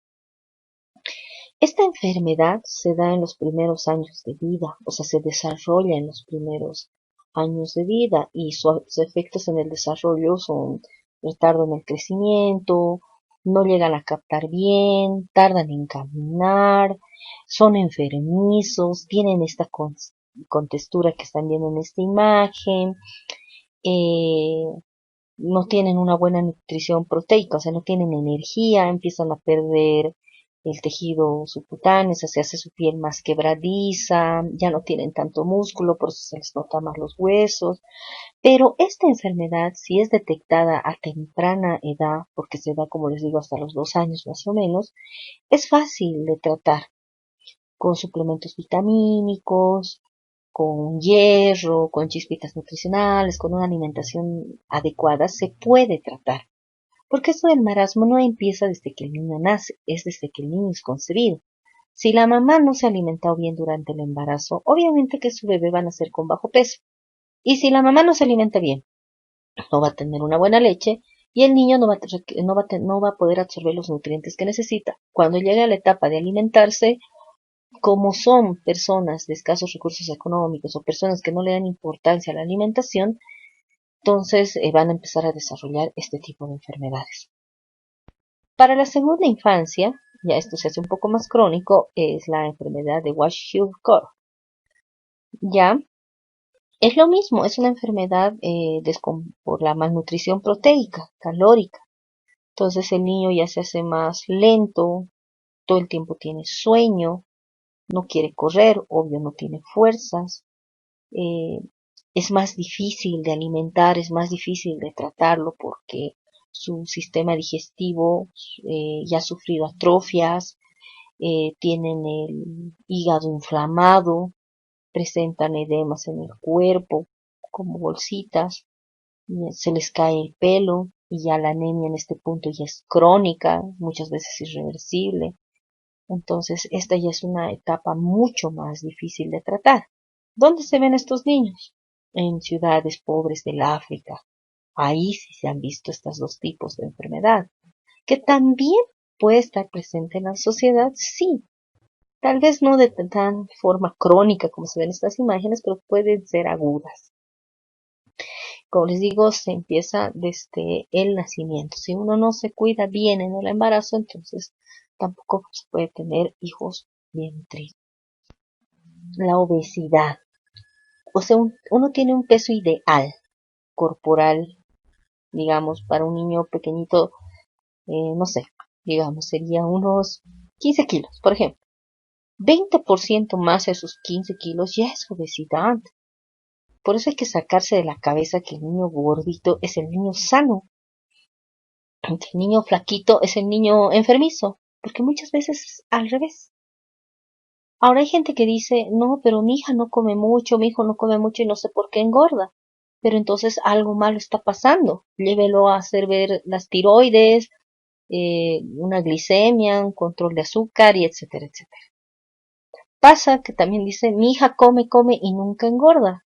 Esta enfermedad se da en los primeros años de vida, o sea, se desarrolla en los primeros años de vida y sus efectos en el desarrollo son retardo en el crecimiento, no llegan a captar bien, tardan en caminar, son enfermizos, tienen esta contextura que están viendo en esta imagen, eh, no tienen una buena nutrición proteica, o sea, no tienen energía, empiezan a perder el tejido subcutáneo, se hace su piel más quebradiza, ya no tienen tanto músculo, por eso se les nota más los huesos. Pero esta enfermedad, si es detectada a temprana edad, porque se da, como les digo, hasta los 2 años más o menos, es fácil de tratar con suplementos vitamínicos, con hierro, con chispitas nutricionales, con una alimentación adecuada, se puede tratar. Porque esto del marasmo no empieza desde que el niño nace, es desde que el niño es concebido. Si la mamá no se ha alimentado bien durante el embarazo, obviamente que su bebé va a nacer con bajo peso. Y si la mamá no se alimenta bien, no va a tener una buena leche y el niño no va a poder absorber los nutrientes que necesita. Cuando llegue a la etapa de alimentarse, como son personas de escasos recursos económicos o personas que no le dan importancia a la alimentación, entonces van a empezar a desarrollar este tipo de enfermedades. Para la segunda infancia, ya esto se hace un poco más crónico, es la enfermedad de Kwashiorkor. Ya es lo mismo, es una enfermedad por la malnutrición proteica, calórica. Entonces el niño ya se hace más lento, todo el tiempo tiene sueño, no quiere correr, obvio no tiene fuerzas, eh, es más difícil de alimentar, es más difícil de tratarlo porque su sistema digestivo ya ha sufrido atrofias, tienen el hígado inflamado, presentan edemas en el cuerpo como bolsitas, se les cae el pelo y ya la anemia en este punto ya es crónica, muchas veces irreversible. Entonces, esta ya es una etapa mucho más difícil de tratar. ¿Dónde se ven estos niños? en ciudades pobres del África. Ahí sí se han visto estos dos tipos de enfermedad, que también puede estar presente en la sociedad, sí. Tal vez no de tan forma crónica como se ven estas imágenes, pero pueden ser agudas. Como les digo, se empieza desde el nacimiento. Si uno no se cuida bien en el embarazo, entonces tampoco se puede tener hijos bien nutridos. La obesidad. O sea, uno tiene un peso ideal corporal, digamos, para un niño pequeñito, no sé, digamos, sería unos 15 kilos, por ejemplo. 20% más de esos 15 kilos ya es obesidad. Por eso hay que sacarse de la cabeza que el niño gordito es el niño sano. El niño flaquito es el niño enfermizo, porque muchas veces es al revés. Ahora hay gente que dice, no, pero mi hija no come mucho, mi hijo no come mucho y no sé por qué engorda. Pero entonces algo malo está pasando. Llévelo a hacer ver las tiroides, una glicemia, un control de azúcar y etcétera, etcétera. Pasa que también dice, mi hija come, come y nunca engorda.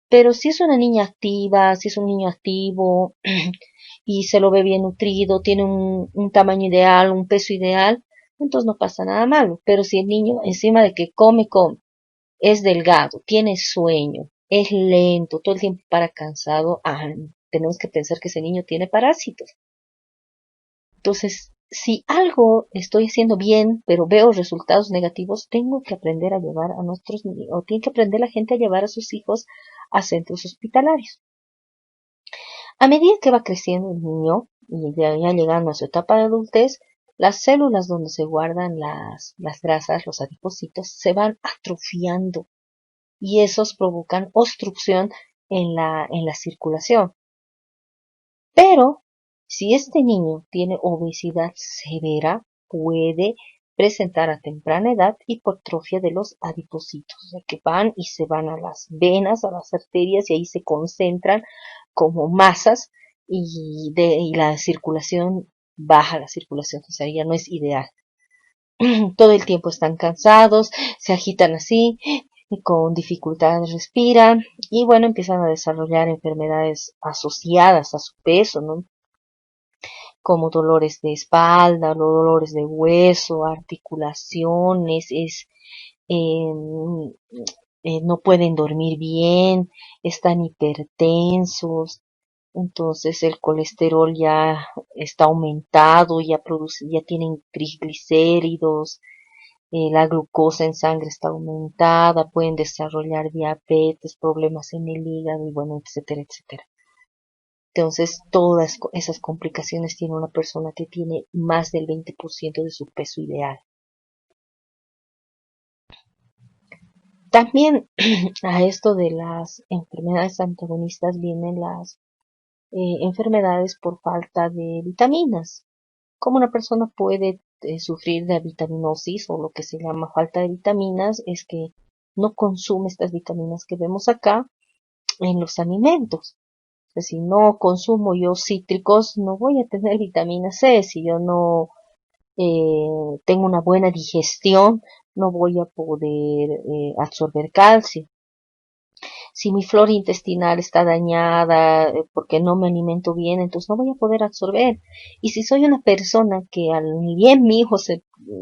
Pero si es una niña activa, si es un niño activo y se lo ve bien nutrido, tiene un tamaño ideal, un peso ideal, entonces no pasa nada malo. Pero si el niño, encima de que come, come, es delgado, tiene sueño, es lento, todo el tiempo para cansado, tenemos que pensar que ese niño tiene parásitos. Entonces, si algo estoy haciendo bien, pero veo resultados negativos, tengo que aprender a llevar a nuestros niños, o tiene que aprender la gente a llevar a sus hijos a centros hospitalarios. A medida que va creciendo el niño y ya llegando a su etapa de adultez, las células donde se guardan las grasas, los adipocitos, se van atrofiando y esos provocan obstrucción en la circulación. Pero si este niño tiene obesidad severa, puede presentar a temprana edad hipertrofia de los adipocitos, o sea, que van y se van a las venas, a las arterias y ahí se concentran como masas y la circulación baja, la circulación, o sea, ya no es ideal. Todo el tiempo están cansados, se agitan así, y con dificultad respiran y bueno, empiezan a desarrollar enfermedades asociadas a su peso, ¿no? Como dolores de espalda, dolores de hueso, articulaciones, eh, no pueden dormir bien, están hipertensos, entonces el colesterol ya está aumentado, ya tienen triglicéridos, la glucosa en sangre está aumentada, pueden desarrollar diabetes, problemas en el hígado y bueno, etcétera, etcétera. Entonces, todas esas complicaciones tiene una persona que tiene más del 20% de su peso ideal. También a esto de las enfermedades antagonistas vienen las enfermedades por falta de vitaminas. Como una persona puede sufrir de vitaminosis o lo que se llama falta de vitaminas es que no consume estas vitaminas que vemos acá en los alimentos. O sea, si no consumo yo cítricos, no voy a tener vitamina C. Si yo no tengo una buena digestión, no voy a poder absorber calcio. Si mi flora intestinal está dañada porque no me alimento bien, entonces no voy a poder absorber. Y si soy una persona que al bien mi hijo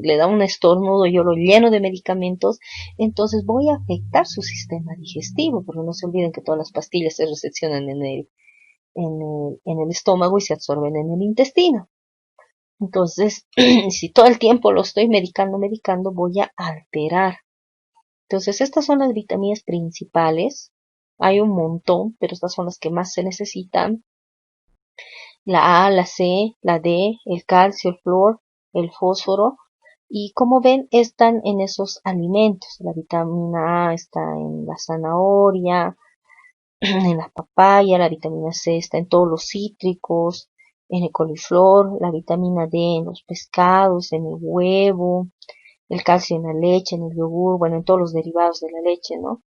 le da un estornudo, yo lo lleno de medicamentos, entonces voy a afectar su sistema digestivo, porque no se olviden que todas las pastillas se recepcionan en el estómago y se absorben en el intestino. Entonces, si todo el tiempo lo estoy medicando, voy a alterar. Entonces, estas son las vitaminas principales. Hay un montón, pero estas son las que más se necesitan. La A, la C, la D, el calcio, el flúor, el fósforo. Y como ven, están en esos alimentos. La vitamina A está en la zanahoria, en la papaya, la vitamina C está en todos los cítricos, en el coliflor, la vitamina D en los pescados, en el huevo, el calcio en la leche, en el yogur, bueno, en todos los derivados de la leche, ¿no?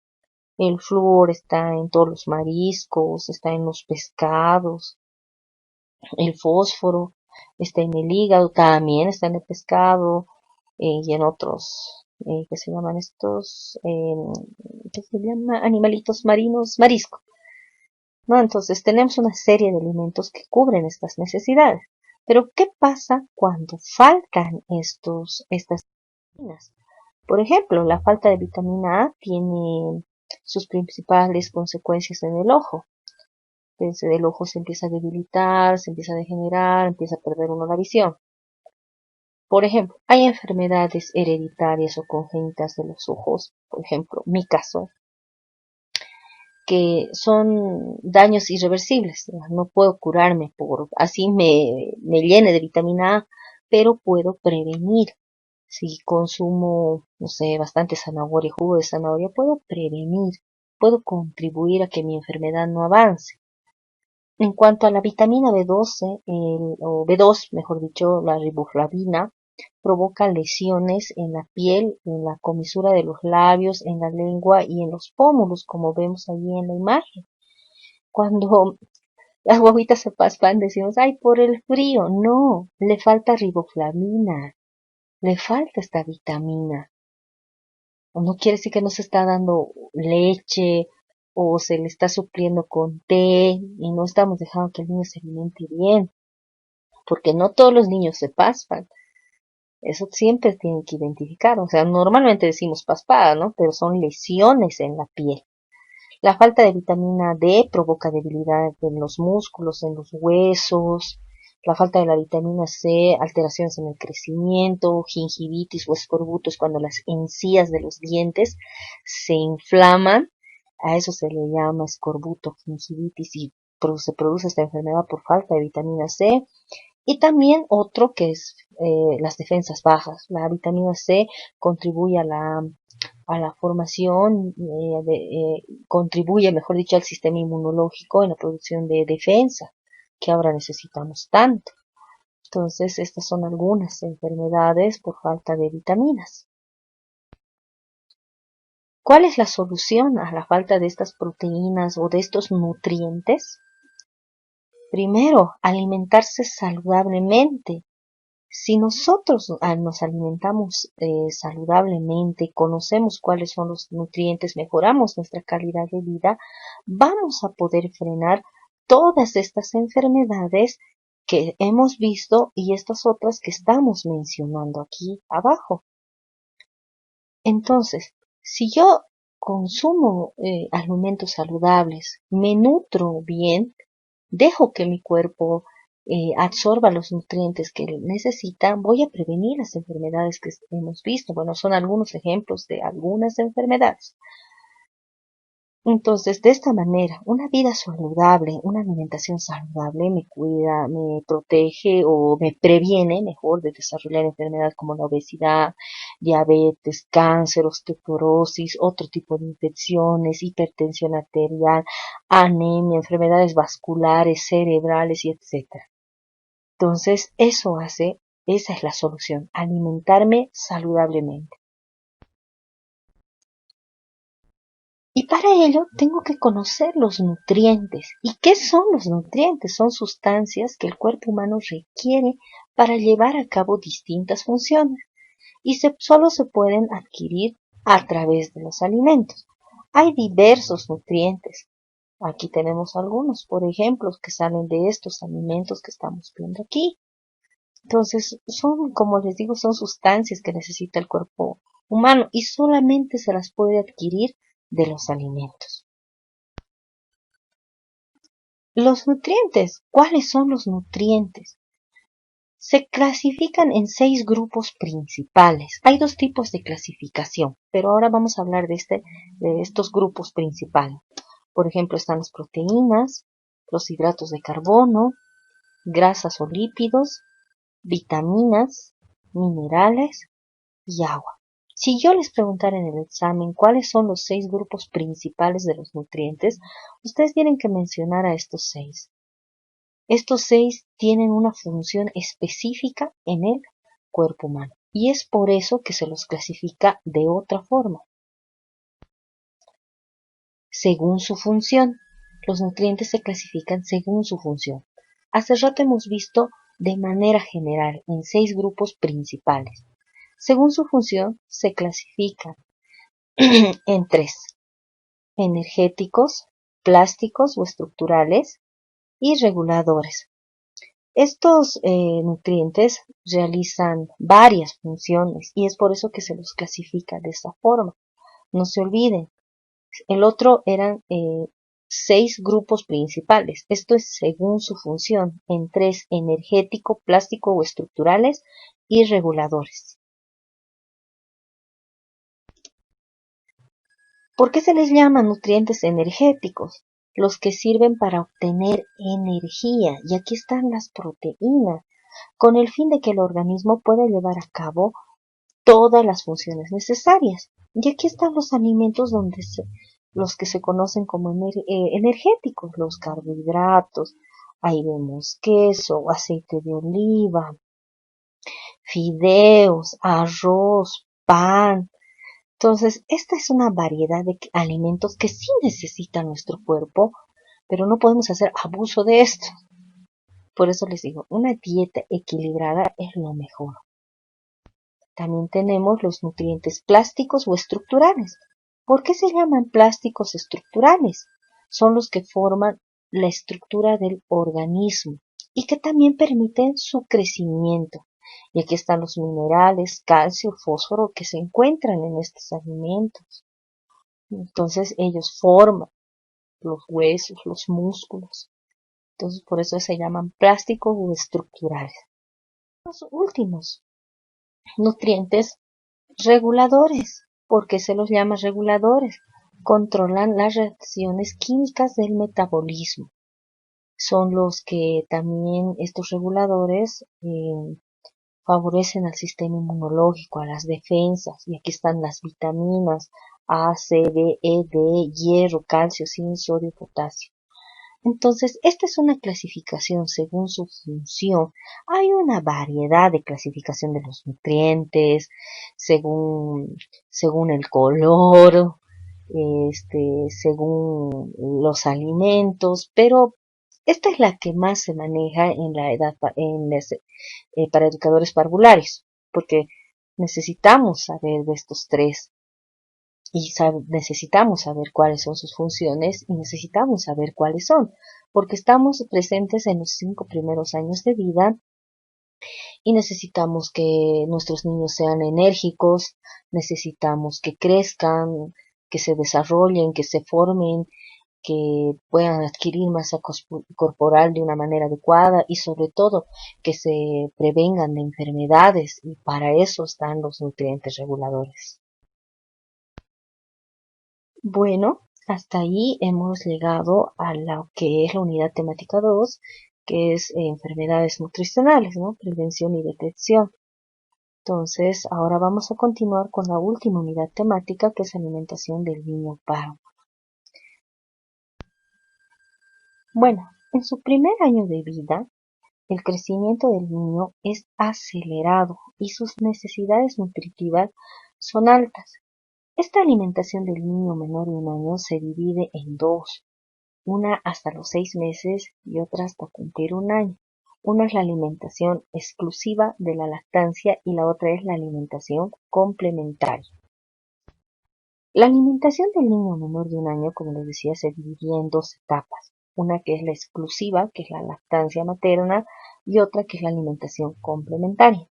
El flúor está en todos los mariscos, está en los pescados, el fósforo está en el hígado, también está en el pescado y en otros, ¿qué se llaman estos? ¿Qué se llama? Animalitos marinos, marisco. ¿no? Entonces tenemos una serie de alimentos que cubren estas necesidades. Pero ¿qué pasa cuando faltan estas vitaminas? Por ejemplo, la falta de vitamina A tiene sus principales consecuencias en el ojo. Entonces el ojo se empieza a debilitar, se empieza a degenerar, empieza a perder uno la visión. Por ejemplo, hay enfermedades hereditarias o congénitas de los ojos, por ejemplo, mi caso, que son daños irreversibles. No puedo curarme por así me llene de vitamina A, pero puedo prevenir. Si consumo, no sé, bastante zanahoria, jugo de zanahoria, puedo prevenir, puedo contribuir a que mi enfermedad no avance. En cuanto a la vitamina B12, o B2, mejor dicho, la riboflavina, provoca lesiones en la piel, en la comisura de los labios, en la lengua y en los pómulos, como vemos allí en la imagen. Cuando las guaguitas se paspan, decimos, ay, por el frío. No, le falta riboflavina, le falta esta vitamina. No quiere decir que no se está dando leche o se le está supliendo con té y no estamos dejando que el niño se alimente bien, porque no todos los niños se paspan. Eso siempre tienen que identificar. O sea, normalmente decimos paspada, ¿no? Pero son lesiones en la piel. La falta de vitamina D provoca debilidad en los músculos, en los huesos. La falta de la vitamina C, alteraciones en el crecimiento, gingivitis o escorbutos cuando las encías de los dientes se inflaman. A eso se le llama escorbuto, gingivitis y se produce esta enfermedad por falta de vitamina C. Y también otro que es las defensas bajas. La vitamina C contribuye a la formación, contribuye, mejor dicho, al sistema inmunológico en la producción de defensa que ahora necesitamos tanto. Entonces, estas son algunas enfermedades por falta de vitaminas. ¿Cuál es la solución a la falta de estas proteínas o de estos nutrientes? Primero, alimentarse saludablemente. Si nosotros nos alimentamos saludablemente, conocemos cuáles son los nutrientes, mejoramos nuestra calidad de vida, vamos a poder frenar todas estas enfermedades que hemos visto y estas otras que estamos mencionando aquí abajo. Entonces, si yo consumo alimentos saludables, me nutro bien, dejo que mi cuerpo absorba los nutrientes que necesita, voy a prevenir las enfermedades que hemos visto. Bueno, son algunos ejemplos de algunas enfermedades. Entonces, de esta manera, una vida saludable, una alimentación saludable me cuida, me protege o me previene mejor de desarrollar enfermedades como la obesidad, diabetes, cáncer, osteoporosis, otro tipo de infecciones, hipertensión arterial, anemia, enfermedades vasculares, cerebrales y etcétera. Entonces, esa es la solución, alimentarme saludablemente. Y para ello tengo que conocer los nutrientes. ¿Y qué son los nutrientes? Son sustancias que el cuerpo humano requiere para llevar a cabo distintas funciones y solo se pueden adquirir a través de los alimentos. Hay diversos nutrientes. Aquí tenemos algunos, por ejemplo, que salen de estos alimentos que estamos viendo aquí. Entonces, como les digo, son sustancias que necesita el cuerpo humano y solamente se las puede adquirir de los alimentos. Los nutrientes. ¿Cuáles son los nutrientes? Se clasifican en 6 grupos principales. Hay 2 tipos de clasificación, pero ahora vamos a hablar de estos grupos principales. Por ejemplo, están las proteínas, los hidratos de carbono, grasas o lípidos, vitaminas, minerales y agua. Si yo les preguntara en el examen cuáles son los 6 grupos principales de los nutrientes, ustedes tienen que mencionar a estos 6. Estos 6 tienen una función específica en el cuerpo humano y es por eso que se los clasifica de otra forma. Según su función, los nutrientes se clasifican según su función. Hace rato hemos visto de manera general en 6 grupos principales. Según su función, se clasifican en 3: energéticos, plásticos o estructurales y reguladores. Estos nutrientes realizan varias funciones y es por eso que se los clasifica de esta forma. No se olviden, el otro eran 6 grupos principales. Esto es según su función en 3: energético, plástico o estructurales y reguladores. ¿Por qué se les llama nutrientes energéticos? Los que sirven para obtener energía. Y aquí están las proteínas, con el fin de que el organismo pueda llevar a cabo todas las funciones necesarias. Y aquí están los alimentos los que se conocen como energéticos, los carbohidratos. Ahí vemos queso, aceite de oliva, fideos, arroz, pan. Entonces, esta es una variedad de alimentos que sí necesita nuestro cuerpo, pero no podemos hacer abuso de esto. Por eso les digo, una dieta equilibrada es lo mejor. También tenemos los nutrientes plásticos o estructurales. ¿Por qué se llaman plásticos estructurales? Son los que forman la estructura del organismo y que también permiten su crecimiento. Y aquí están los minerales, calcio, fósforo que se encuentran en estos alimentos. Entonces ellos forman los huesos, los músculos. Entonces por eso se llaman plásticos o estructurales. Los últimos nutrientes reguladores. ¿Por qué se los llama reguladores? Controlan las reacciones químicas del metabolismo. Son los que también estos reguladores favorecen al sistema inmunológico, a las defensas. Y aquí están las vitaminas A, C, D, E, D, hierro, calcio, zinc, sodio, potasio. Entonces, esta es una clasificación según su función. Hay una variedad de clasificación de los nutrientes, según el color, según los alimentos, pero esta es la que más se maneja en la edad para educadores parvularios, porque necesitamos saber de estos tres y necesitamos saber cuáles son sus funciones y necesitamos saber cuáles son, porque estamos presentes en los 5 primeros años de vida y necesitamos que nuestros niños sean enérgicos, necesitamos que crezcan, que se desarrollen, que se formen, que puedan adquirir masa corporal de una manera adecuada y sobre todo que se prevengan de enfermedades y para eso están los nutrientes reguladores. Bueno, hasta ahí hemos llegado a lo que es la unidad temática 2, que es enfermedades nutricionales, ¿no? Prevención y detección. Entonces, ahora vamos a continuar con la última unidad temática, que es alimentación del niño párvulo. Bueno, en su primer año de vida, el crecimiento del niño es acelerado y sus necesidades nutritivas son altas. Esta alimentación del niño menor de 1 año se divide en dos, una hasta los 6 meses y otra hasta cumplir 1 año. Una es la alimentación exclusiva de la lactancia y la otra es la alimentación complementaria. La alimentación del niño menor de 1 año, como les decía, se dividía en dos etapas. Una que es la exclusiva, que es la lactancia materna, y otra que es la alimentación complementaria.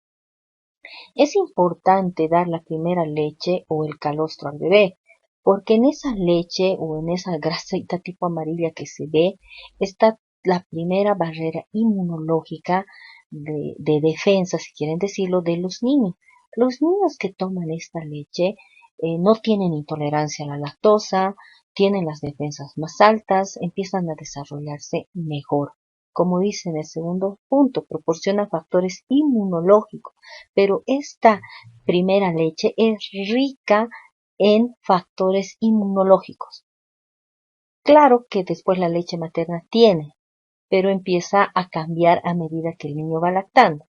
Es importante dar la primera leche o el calostro al bebé, porque en esa leche o en esa grasita tipo amarilla que se ve está la primera barrera inmunológica de defensa, si quieren decirlo, de los niños. Los niños que toman esta leche no tienen intolerancia a la lactosa, tienen las defensas más altas, empiezan a desarrollarse mejor. Como dice en el segundo punto, proporciona factores inmunológicos, pero esta primera leche es rica en factores inmunológicos. Claro que después la leche materna tiene, pero empieza a cambiar a medida que el niño va lactando,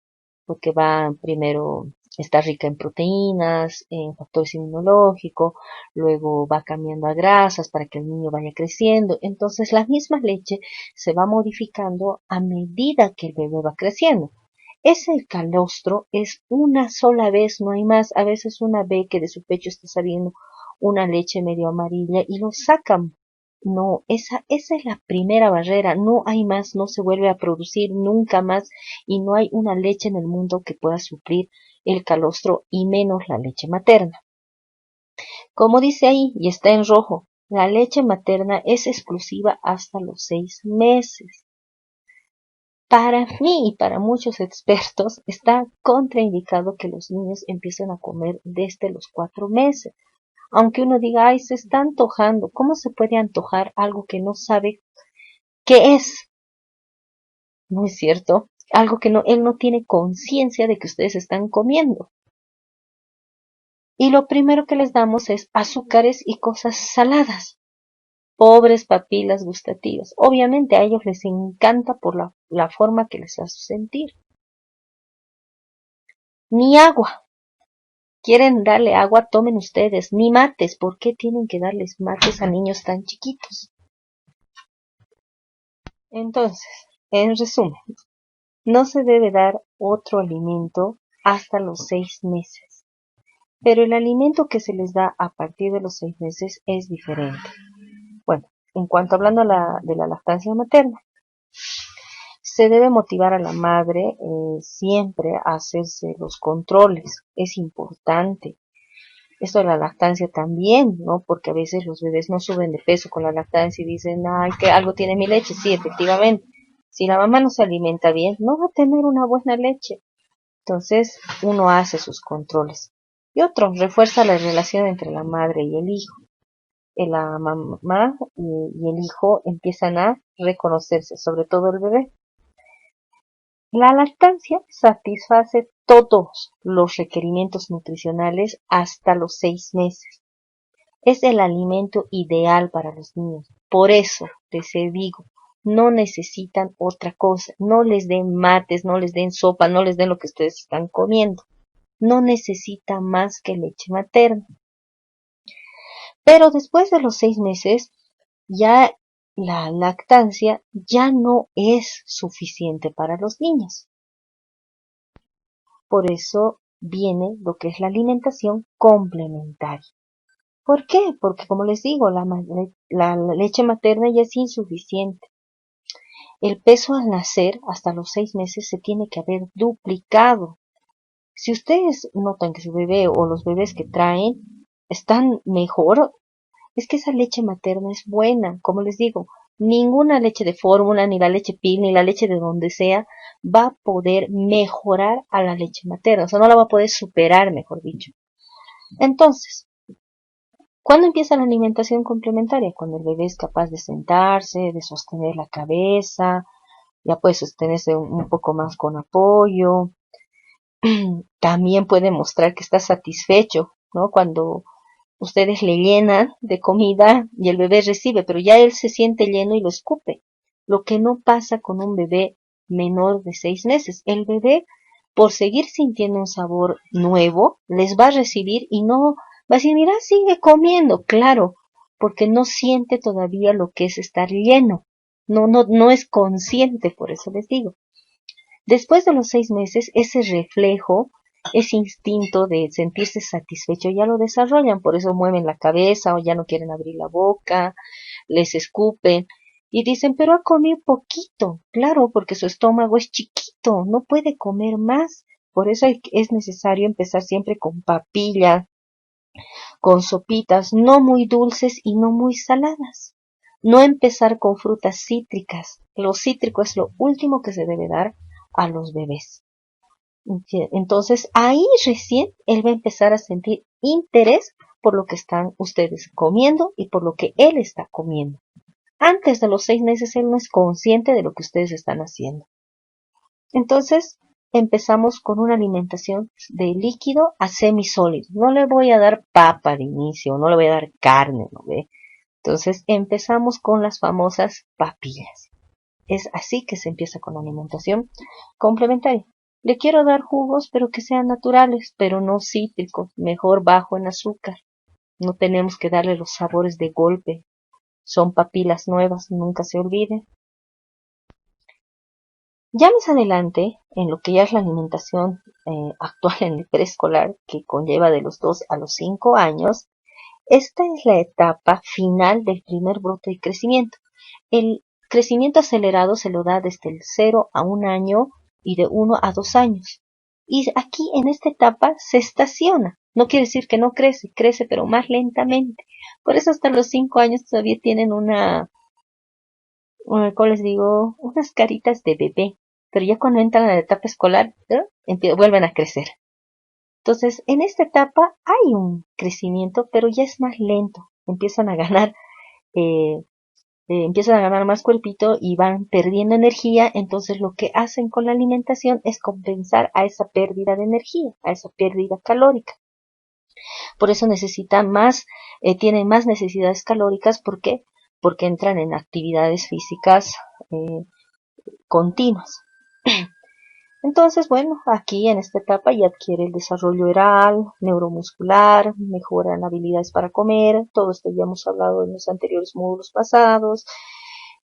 porque va primero, está rica en proteínas, en factores inmunológicos, luego va cambiando a grasas para que el niño vaya creciendo. Entonces la misma leche se va modificando a medida que el bebé va creciendo. Ese calostro es una sola vez, no hay más. A veces una ve que de su pecho está saliendo una leche medio amarilla y lo sacan No, esa es la primera barrera. No hay más, no se vuelve a producir nunca más y no hay una leche en el mundo que pueda suplir el calostro y menos la leche materna. Como dice ahí, y está en rojo, la leche materna es exclusiva hasta los 6 meses. Para mí y para muchos expertos está contraindicado que los niños empiecen a comer desde los 4 meses. Aunque uno diga, ay, se está antojando. ¿Cómo se puede antojar algo que no sabe qué es? ¿No es cierto? Algo que no, él no tiene conciencia de que ustedes están comiendo. Y lo primero que les damos es azúcares y cosas saladas. Pobres papilas gustativas. Obviamente a ellos les encanta por la forma que les hace sentir. Ni agua. Quieren darle agua, tomen ustedes. Ni mates. ¿Por qué tienen que darles mates a niños tan chiquitos? Entonces, en resumen, no se debe dar otro alimento hasta los 6 meses. Pero el alimento que se les da a partir de los 6 meses es diferente. Bueno, en cuanto hablando de la lactancia materna, se debe motivar a la madre siempre a hacerse los controles. Es importante. Esto de la lactancia también, ¿no? Porque a veces los bebés no suben de peso con la lactancia y dicen, ay, que algo tiene mi leche. Sí, efectivamente. Si la mamá no se alimenta bien, no va a tener una buena leche. Entonces, uno hace sus controles. Y otro, refuerza la relación entre la madre y el hijo. La mamá y el hijo empiezan a reconocerse, sobre todo el bebé. La lactancia satisface todos los requerimientos nutricionales hasta los 6 meses. Es el alimento ideal para los niños. Por eso les digo, no necesitan otra cosa. No les den mates, no les den sopa, no les den lo que ustedes están comiendo. No necesita más que leche materna. Pero después de los 6 meses, ya la lactancia ya no es suficiente para los niños. Por eso viene lo que es la alimentación complementaria. ¿Por qué? Porque como les digo, la leche materna ya es insuficiente. El peso al nacer, hasta los 6 meses, se tiene que haber duplicado. Si ustedes notan que su bebé o los bebés que traen están mejor, es que esa leche materna es buena. Como les digo, ninguna leche de fórmula, ni la leche PIL, ni la leche de donde sea, va a poder mejorar a la leche materna. O sea, no la va a poder superar, mejor dicho. Entonces, ¿cuándo empieza la alimentación complementaria? Cuando el bebé es capaz de sentarse, de sostener la cabeza, ya puede sostenerse un poco más con apoyo. También puede mostrar que está satisfecho, ¿no? Cuando ustedes le llenan de comida y el bebé recibe, pero ya él se siente lleno y lo escupe. Lo que no pasa con un bebé menor de 6 meses. El bebé, por seguir sintiendo un sabor nuevo, les va a recibir y no va a decir, mira, sigue comiendo, claro, porque no siente todavía lo que es estar lleno. No es consciente, por eso les digo. Después de los 6 meses, ese reflejo, ese instinto de sentirse satisfecho ya lo desarrollan, por eso mueven la cabeza o ya no quieren abrir la boca, les escupen y dicen, pero ha comido poquito, claro, porque su estómago es chiquito, no puede comer más. Por eso es necesario empezar siempre con papilla, con sopitas no muy dulces y no muy saladas. No empezar con frutas cítricas. Lo cítrico es lo último que se debe dar a los bebés. Entonces ahí recién él va a empezar a sentir interés por lo que están ustedes comiendo y por lo que él está comiendo. Antes de los 6 meses él no es consciente de lo que ustedes están haciendo. Entonces empezamos con una alimentación de líquido a semisólido. No le voy a dar papa de inicio, no le voy a dar carne, ¿no ve? Entonces empezamos con las famosas papillas. Es así que se empieza con la alimentación complementaria. Le quiero dar jugos, pero que sean naturales, pero no cítricos, mejor bajo en azúcar. No tenemos que darle los sabores de golpe. Son papilas nuevas, nunca se olvide. Ya más adelante, en lo que ya es la alimentación actual en el preescolar, que conlleva de los 2 a los 5 años, esta es la etapa final del primer brote de crecimiento. El crecimiento acelerado se lo da desde el 0 a 1 año y de 1 a 2 años. Y aquí en esta etapa se estaciona. No quiere decir que no crece, crece pero más lentamente. Por eso hasta los 5 años todavía tienen ¿cómo les digo? Unas caritas de bebé. Pero ya cuando entran a la etapa escolar, vuelven a crecer. Entonces, en esta etapa hay un crecimiento, pero ya es más lento. Empiezan a ganar más cuerpito y van perdiendo energía. Entonces, lo que hacen con la alimentación es compensar a esa pérdida de energía, a esa pérdida calórica. Por eso tienen más necesidades calóricas. ¿Por qué? Porque entran en actividades físicas continuas. Entonces, bueno, aquí en esta etapa ya adquiere el desarrollo oral, neuromuscular, mejoran habilidades para comer, todo esto ya hemos hablado en los anteriores módulos pasados.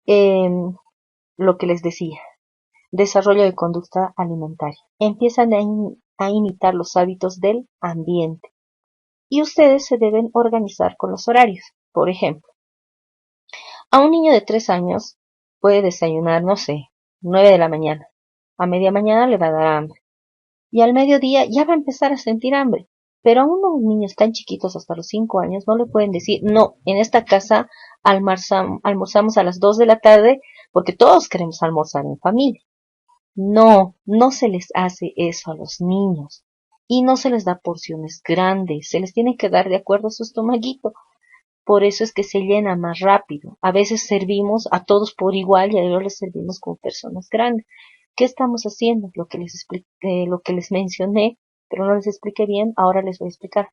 Lo que les decía, desarrollo de conducta alimentaria. Empiezan a imitar los hábitos del ambiente. Y ustedes se deben organizar con los horarios. Por ejemplo, a un niño de 3 años puede desayunar, no sé, 9 de la mañana. A media mañana le va a dar hambre. Y al mediodía ya va a empezar a sentir hambre. Pero a unos niños tan chiquitos, hasta los 5 años, no le pueden decir, no, en esta casa almorzamos a las 2 de la tarde porque todos queremos almorzar en familia. No, no se les hace eso a los niños. Y no se les da porciones grandes, se les tiene que dar de acuerdo a su estomaguito. Por eso es que se llena más rápido. A veces servimos a todos por igual y a ellos les servimos como personas grandes. ¿Qué estamos haciendo? Lo que les mencioné, pero no les expliqué bien, ahora les voy a explicar.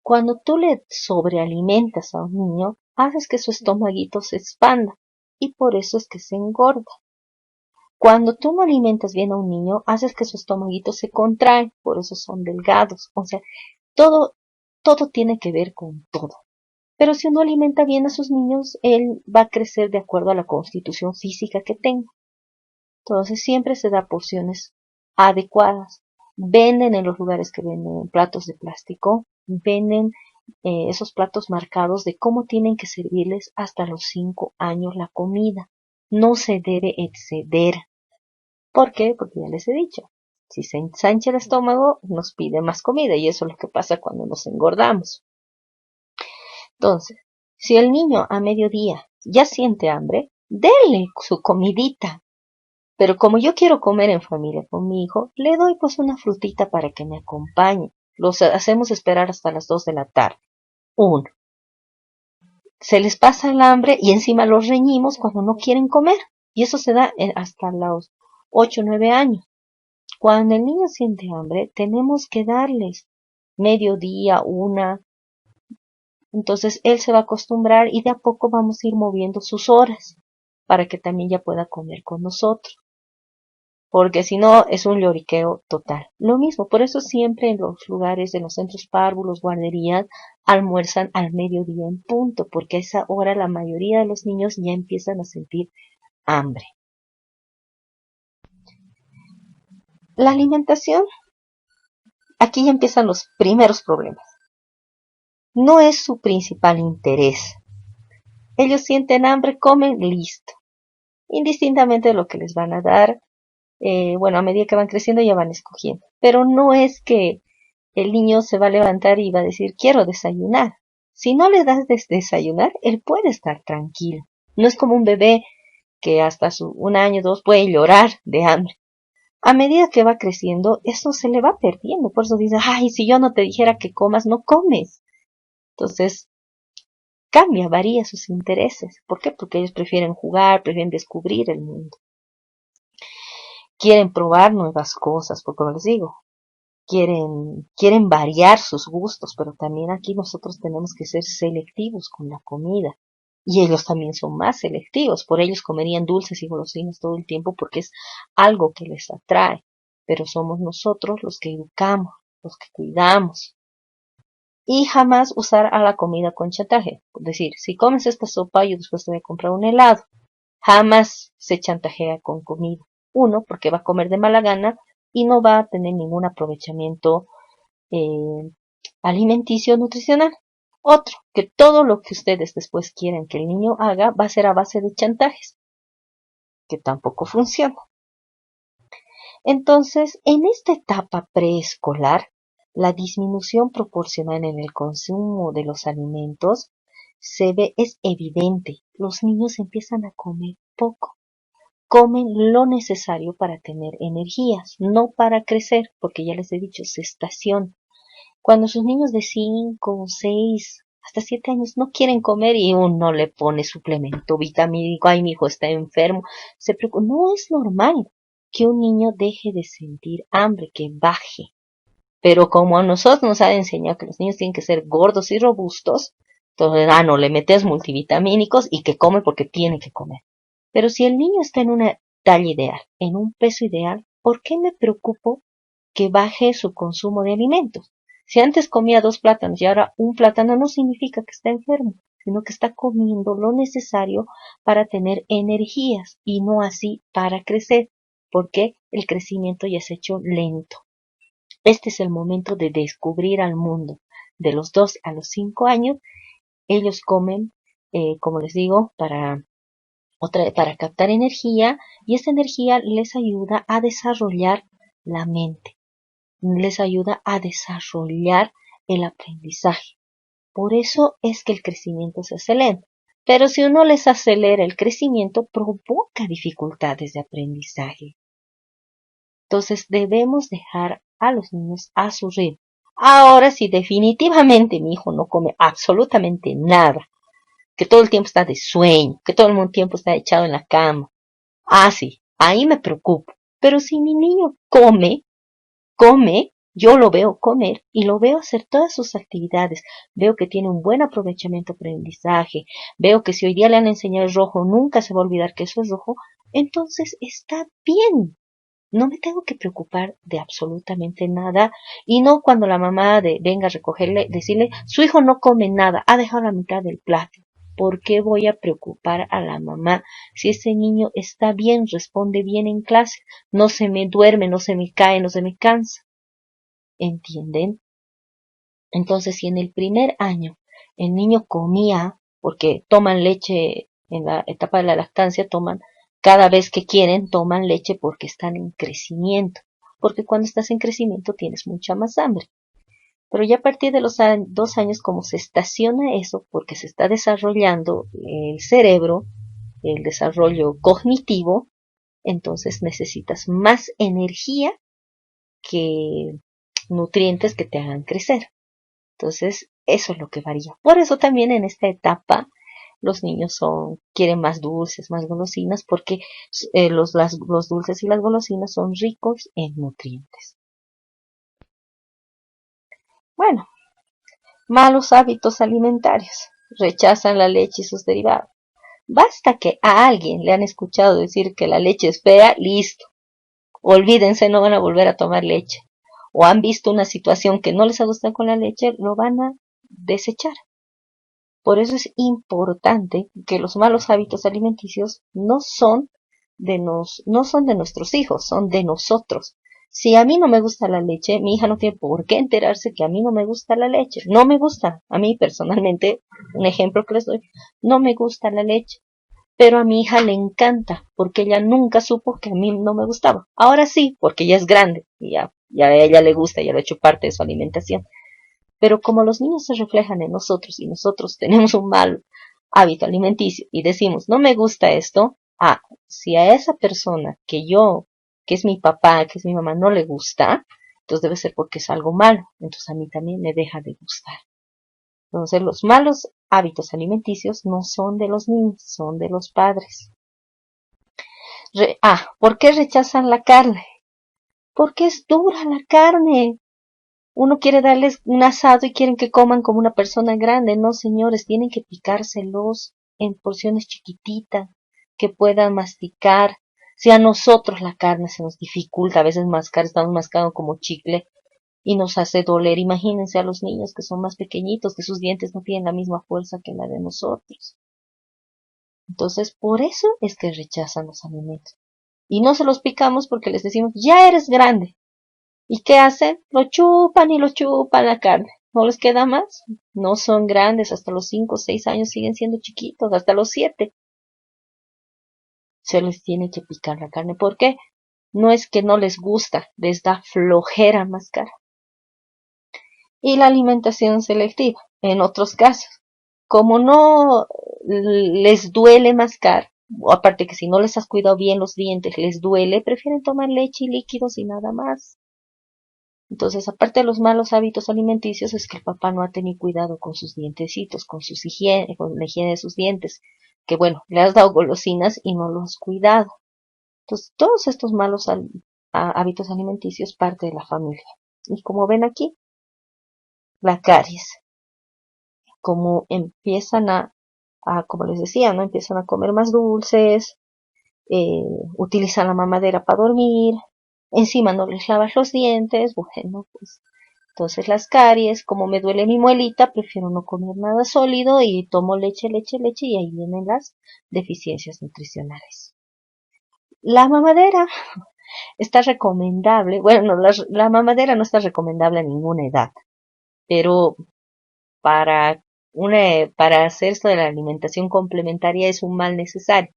Cuando tú le sobrealimentas a un niño, haces que su estomaguito se expanda y por eso es que se engorda. Cuando tú no alimentas bien a un niño, haces que su estomaguito se contrae, por eso son delgados. O sea, todo tiene que ver con todo. Pero si uno alimenta bien a sus niños, él va a crecer de acuerdo a la constitución física que tenga. Entonces siempre se da porciones adecuadas. Venden en los lugares que venden platos de plástico, venden esos platos marcados de cómo tienen que servirles hasta los 5 años la comida. No se debe exceder. ¿Por qué? Porque ya les he dicho, si se ensancha el estómago, nos pide más comida y eso es lo que pasa cuando nos engordamos. Entonces, si el niño a mediodía ya siente hambre, denle su comidita. Pero como yo quiero comer en familia con mi hijo, le doy pues una frutita para que me acompañe. Los hacemos esperar hasta las 2 de la tarde. 1. Se les pasa el hambre y encima los reñimos cuando no quieren comer. Y eso se da hasta los 8 o 9 años. Cuando el niño siente hambre, tenemos que darles mediodía, 1. Entonces él se va a acostumbrar y de a poco vamos a ir moviendo sus horas para que también ya pueda comer con nosotros. Porque si no es un lloriqueo total. Lo mismo, por eso siempre en los lugares de los centros párvulos, guarderías, almuerzan al mediodía en punto, porque a esa hora la mayoría de los niños ya empiezan a sentir hambre. La alimentación, aquí ya empiezan los primeros problemas. No es su principal interés. Ellos sienten hambre, comen, listo. Indistintamente de lo que les van a dar, a medida que van creciendo ya van escogiendo. Pero no es que el niño se va a levantar y va a decir, quiero desayunar. Si no le das de desayunar, él puede estar tranquilo. No es como un bebé que hasta su 1 año, 2 puede llorar de hambre. A medida que va creciendo, eso se le va perdiendo. Por eso dice, ay, si yo no te dijera que comas, no comes. Entonces, varía sus intereses. ¿Por qué? Porque ellos prefieren jugar, prefieren descubrir el mundo. Quieren probar nuevas cosas, porque como les digo, quieren variar sus gustos, pero también aquí nosotros tenemos que ser selectivos con la comida. Y ellos también son más selectivos, por ellos comerían dulces y golosinas todo el tiempo porque es algo que les atrae. Pero somos nosotros los que educamos, los que cuidamos. Y jamás usar a la comida con chantaje. Es decir, si comes esta sopa, yo después te voy a comprar un helado. Jamás se chantajea con comida. 1, porque va a comer de mala gana y no va a tener ningún aprovechamiento alimenticio nutricional. Otro, que todo lo que ustedes después quieran que el niño haga va a ser a base de chantajes, que tampoco funciona. Entonces, en esta etapa preescolar, la disminución proporcional en el consumo de los alimentos es evidente. Los niños empiezan a comer poco. Comen lo necesario para tener energías, no para crecer, porque ya les he dicho, se estaciona. Cuando sus niños de 5, 6, hasta 7 años no quieren comer y uno le pone suplemento vitamínico, ay, mi hijo está enfermo, se preocupa. No es normal que un niño deje de sentir hambre, que baje. Pero como a nosotros nos ha enseñado que los niños tienen que ser gordos y robustos, entonces, no, le metes multivitamínicos y que come porque tiene que comer. Pero si el niño está en una talla ideal, en un peso ideal, ¿por qué me preocupo que baje su consumo de alimentos? Si antes comía 2 plátanos y ahora un plátano, no significa que está enfermo, sino que está comiendo lo necesario para tener energías y no así para crecer, porque el crecimiento ya se ha hecho lento. Este es el momento de descubrir al mundo. De los 2 a los 5 años, ellos comen, como les digo, para captar energía, y esa energía les ayuda a desarrollar la mente, les ayuda a desarrollar el aprendizaje. Por eso es que el crecimiento se acelera. Pero si uno les acelera el crecimiento, provoca dificultades de aprendizaje. Entonces debemos dejar a los niños a su ritmo. Ahora, si definitivamente mi hijo no come absolutamente nada, que todo el tiempo está de sueño, que todo el tiempo está echado en la cama, sí, ahí me preocupo. Pero si mi niño come, yo lo veo comer y lo veo hacer todas sus actividades. Veo que tiene un buen aprovechamiento aprendizaje. Veo que si hoy día le han enseñado el rojo, nunca se va a olvidar que eso es rojo. Entonces está bien. No me tengo que preocupar de absolutamente nada. Y no cuando la mamá venga a recogerle, decirle, su hijo no come nada, ha dejado la mitad del plato. ¿Por qué voy a preocupar a la mamá si ese niño está bien, responde bien en clase, no se me duerme, no se me cae, no se me cansa? ¿Entienden? Entonces, si en el primer año el niño comía, porque toman leche en la etapa de la lactancia, cada vez que quieren, toman leche porque están en crecimiento, porque cuando estás en crecimiento tienes mucha más hambre. Pero ya a partir de los 2 años, como se estaciona eso, porque se está desarrollando el cerebro, el desarrollo cognitivo, entonces necesitas más energía que nutrientes que te hagan crecer. Entonces, eso es lo que varía. Por eso también en esta etapa los niños quieren más dulces, más golosinas, porque los dulces y las golosinas son ricos en nutrientes. Bueno, malos hábitos alimentarios. Rechazan la leche y sus derivados. Basta que a alguien le han escuchado decir que la leche es fea, listo. Olvídense, no van a volver a tomar leche. O han visto una situación que no les ha gustado con la leche, lo van a desechar. Por eso es importante que los malos hábitos alimenticios no son de nuestros hijos, son de nosotros. Si a mí no me gusta la leche, mi hija no tiene por qué enterarse que a mí no me gusta la leche. No me gusta. A mí personalmente, un ejemplo que les doy, no me gusta la leche. Pero a mi hija le encanta, porque ella nunca supo que a mí no me gustaba. Ahora sí, porque ella es grande y ya a ella le gusta, ya lo ha hecho parte de su alimentación. Pero como los niños se reflejan en nosotros y nosotros tenemos un mal hábito alimenticio y decimos, no me gusta esto, si a esa persona que es mi papá, que es mi mamá, no le gusta, entonces debe ser porque es algo malo, entonces a mí también me deja de gustar. Entonces los malos hábitos alimenticios no son de los niños, son de los padres. ¿Por qué rechazan la carne? Porque es dura la carne. Uno quiere darles un asado y quieren que coman como una persona grande. No, señores, tienen que picárselos en porciones chiquititas, que puedan masticar. Si a nosotros la carne se nos dificulta, a veces mascar, estamos mascando como chicle y nos hace doler. Imagínense a los niños que son más pequeñitos, que sus dientes no tienen la misma fuerza que la de nosotros. Entonces, por eso es que rechazan los alimentos. Y no se los picamos porque les decimos, ya eres grande. ¿Y qué hacen? Lo chupan y lo chupan la carne. no les queda más, no son grandes, hasta los 5 o 6 años siguen siendo chiquitos, hasta los 7 se les tiene que picar la carne. ¿Por qué? No es que no les gusta, les da flojera mascar. Y la alimentación selectiva, en otros casos, como no les duele mascar, o aparte que si no les has cuidado bien los dientes, les duele, prefieren tomar leche y líquidos y nada más. Entonces, aparte de los malos hábitos alimenticios, es que el papá no ha tenido cuidado con sus dientecitos, con sus higiene, con la higiene de sus dientes, que bueno, le has dado golosinas y no los has cuidado. Entonces, todos estos malos hábitos alimenticios parte de la familia. Y como ven aquí, la caries, como empiezan como les decía, ¿no? Empiezan a comer más dulces, utilizan la mamadera para dormir, encima no les lavas los dientes, bueno, pues entonces las caries, como me duele mi muelita, prefiero no comer nada sólido y tomo leche, leche, leche y ahí vienen las deficiencias nutricionales. La mamadera está recomendable, bueno, no, la mamadera no está recomendable a ninguna edad, pero para para hacer esto de la alimentación complementaria es un mal necesario.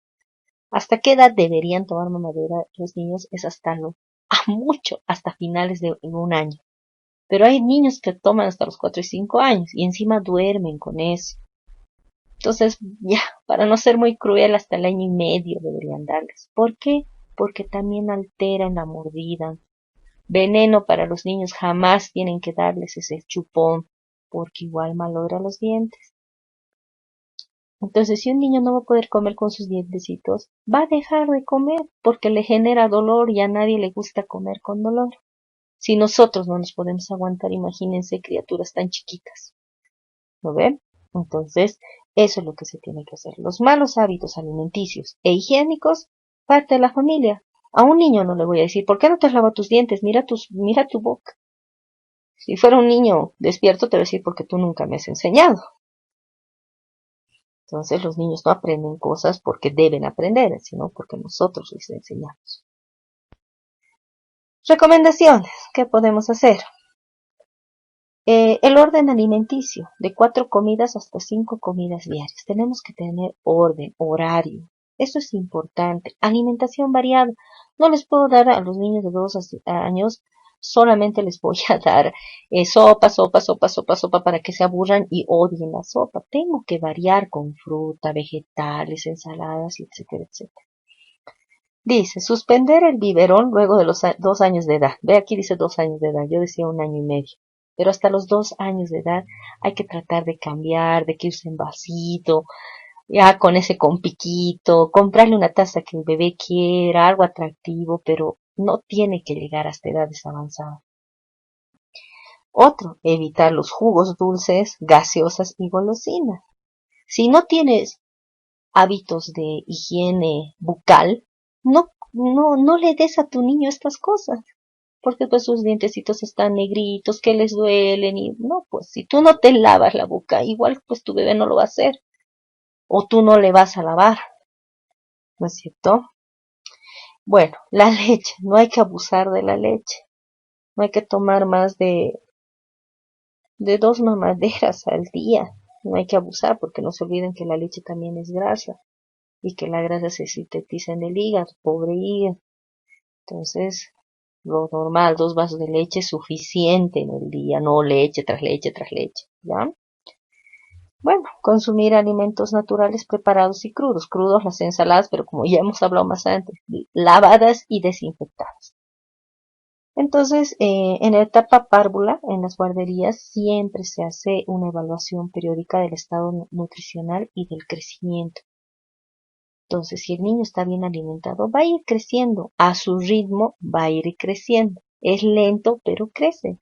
¿Hasta qué edad deberían tomar mamadera los niños? Es a mucho, hasta finales de un año. Pero hay niños que toman hasta los 4 y 5 años y encima duermen con eso. Entonces, ya, para no ser muy cruel, hasta el año y medio deberían darles. ¿Por qué? Porque también alteran la mordida. Veneno para los niños, jamás tienen que darles ese chupón, porque igual malogra los dientes. Entonces, si un niño no va a poder comer con sus dientecitos, va a dejar de comer porque le genera dolor y a nadie le gusta comer con dolor. Si nosotros no nos podemos aguantar, imagínense criaturas tan chiquitas. ¿Lo ven? Entonces, eso es lo que se tiene que hacer. Los malos hábitos alimenticios e higiénicos, parte de la familia. A un niño no le voy a decir, ¿por qué no te has lavado tus dientes? Mira tu boca. Si fuera un niño despierto, te voy a decir, porque tú nunca me has enseñado. Entonces, los niños no aprenden cosas porque deben aprender, sino porque nosotros les enseñamos. Recomendaciones. ¿Qué podemos hacer? El orden alimenticio, de 4 comidas hasta 5 comidas diarias. Tenemos que tener orden, horario. Eso es importante. Alimentación variada. No les puedo dar a los niños de 2 años, solamente les voy a dar sopa, sopa, sopa, sopa, sopa para que se aburran y odien la sopa. Tengo que variar con fruta, vegetales, ensaladas, etcétera, etcétera. Dice, suspender el biberón luego de los 2 años de edad. Ve, aquí dice 2 años de edad, yo decía 1 año y medio. Pero hasta los 2 años de edad hay que tratar de cambiar, de que usen vasito, ya con ese con piquito, comprarle una taza que el bebé quiera, algo atractivo, pero no tiene que llegar hasta edades avanzadas. Otro, evitar los jugos dulces, gaseosas y golosinas. Si no tienes hábitos de higiene bucal, no le des a tu niño estas cosas, porque pues sus dientecitos están negritos, que les duelen y no, pues si tú no te lavas la boca, igual pues tu bebé no lo va a hacer, o tú no le vas a lavar, ¿no es cierto? Bueno, la leche, no hay que abusar de la leche, no hay que tomar más de 2 mamaderas al día, no hay que abusar porque no se olviden que la leche también es grasa y que la grasa se sintetiza en el hígado, pobre hígado. Entonces, lo normal, 2 vasos de leche es suficiente en el día, no leche tras leche tras leche, ¿ya? Bueno, consumir alimentos naturales preparados y crudos. Crudos las ensaladas, pero como ya hemos hablado más antes, lavadas y desinfectadas. Entonces, en la etapa párvula, en las guarderías, siempre se hace una evaluación periódica del estado nutricional y del crecimiento. Entonces, si el niño está bien alimentado, va a ir creciendo. A su ritmo va a ir creciendo. Es lento, pero crece.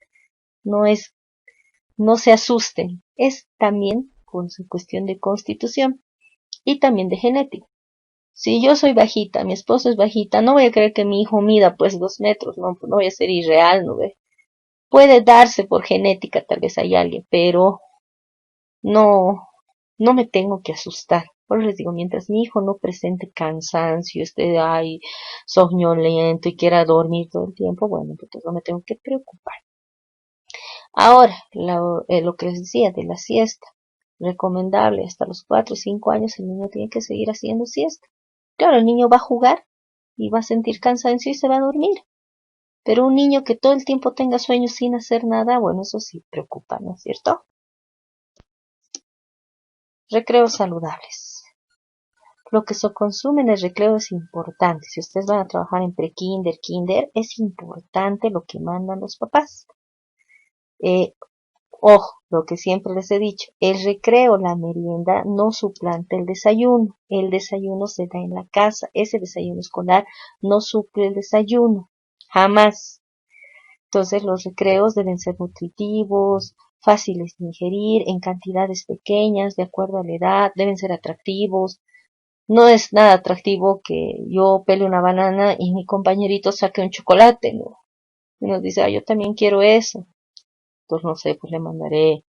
No se asusten. Es también con su cuestión de constitución y también de genética. Si yo soy bajita, mi esposo es bajita, no voy a creer que mi hijo mida pues 2 metros, no voy a ser irreal, ¿no ve? Puede darse por genética, tal vez hay alguien, pero no, no me tengo que asustar. Por eso les digo, mientras mi hijo no presente cansancio, esté ahí soñolento y quiera dormir todo el tiempo, bueno, pues no me tengo que preocupar. Ahora, lo que les decía de la siesta, recomendable hasta los 4 o 5 años el niño tiene que seguir haciendo siesta. Claro, el niño va a jugar y va a sentir cansancio y se va a dormir. Pero un niño que todo el tiempo tenga sueño sin hacer nada, bueno, eso sí preocupa, ¿no es cierto? Recreos saludables. Lo que se consume en el recreo es importante. Si ustedes van a trabajar en pre-kinder, kinder, es importante lo que mandan los papás. Ojo, lo que siempre les he dicho, el recreo, la merienda, no suplanta el desayuno. El desayuno se da en la casa. Ese desayuno escolar no suple el desayuno. Jamás. Entonces los recreos deben ser nutritivos, fáciles de ingerir, en cantidades pequeñas, de acuerdo a la edad, deben ser atractivos. No es nada atractivo que yo pele una banana y mi compañerito saque un chocolate, ¿no? Y nos dice, yo también quiero eso. Entonces, no sé, pues le mandaré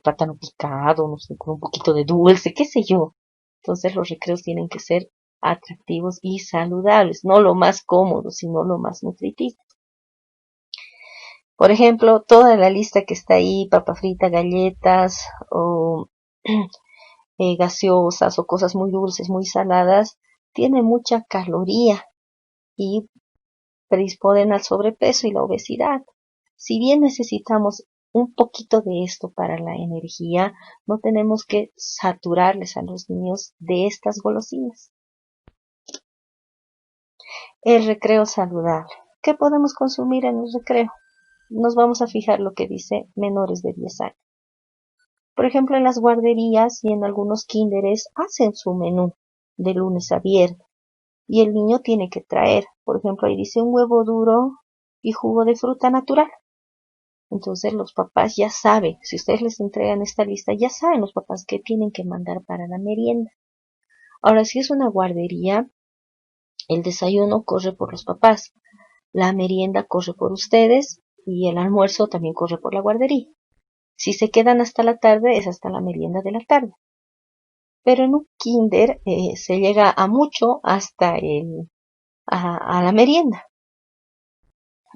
plátano picado, no sé, con un poquito de dulce, qué sé yo. Entonces los recreos tienen que ser atractivos y saludables, no lo más cómodo, sino lo más nutritivo. Por ejemplo, toda la lista que está ahí, papa frita, galletas o gaseosas o cosas muy dulces, muy saladas, tiene mucha caloría y predisponen al sobrepeso y la obesidad. Si bien necesitamos un poquito de esto para la energía, no tenemos que saturarles a los niños de estas golosinas. El recreo saludable. ¿Qué podemos consumir en el recreo? Nos vamos a fijar lo que dice menores de 10 años. Por ejemplo, en las guarderías y en algunos kinderes hacen su menú de lunes a viernes y el niño tiene que traer, por ejemplo, ahí dice un huevo duro y jugo de fruta natural. Entonces los papás ya saben, si ustedes les entregan esta lista, ya saben los papás qué tienen que mandar para la merienda. Ahora, si es una guardería, el desayuno corre por los papás, la merienda corre por ustedes y el almuerzo también corre por la guardería. Si se quedan hasta la tarde, es hasta la merienda de la tarde. Pero en un kinder se llega a mucho hasta a la merienda.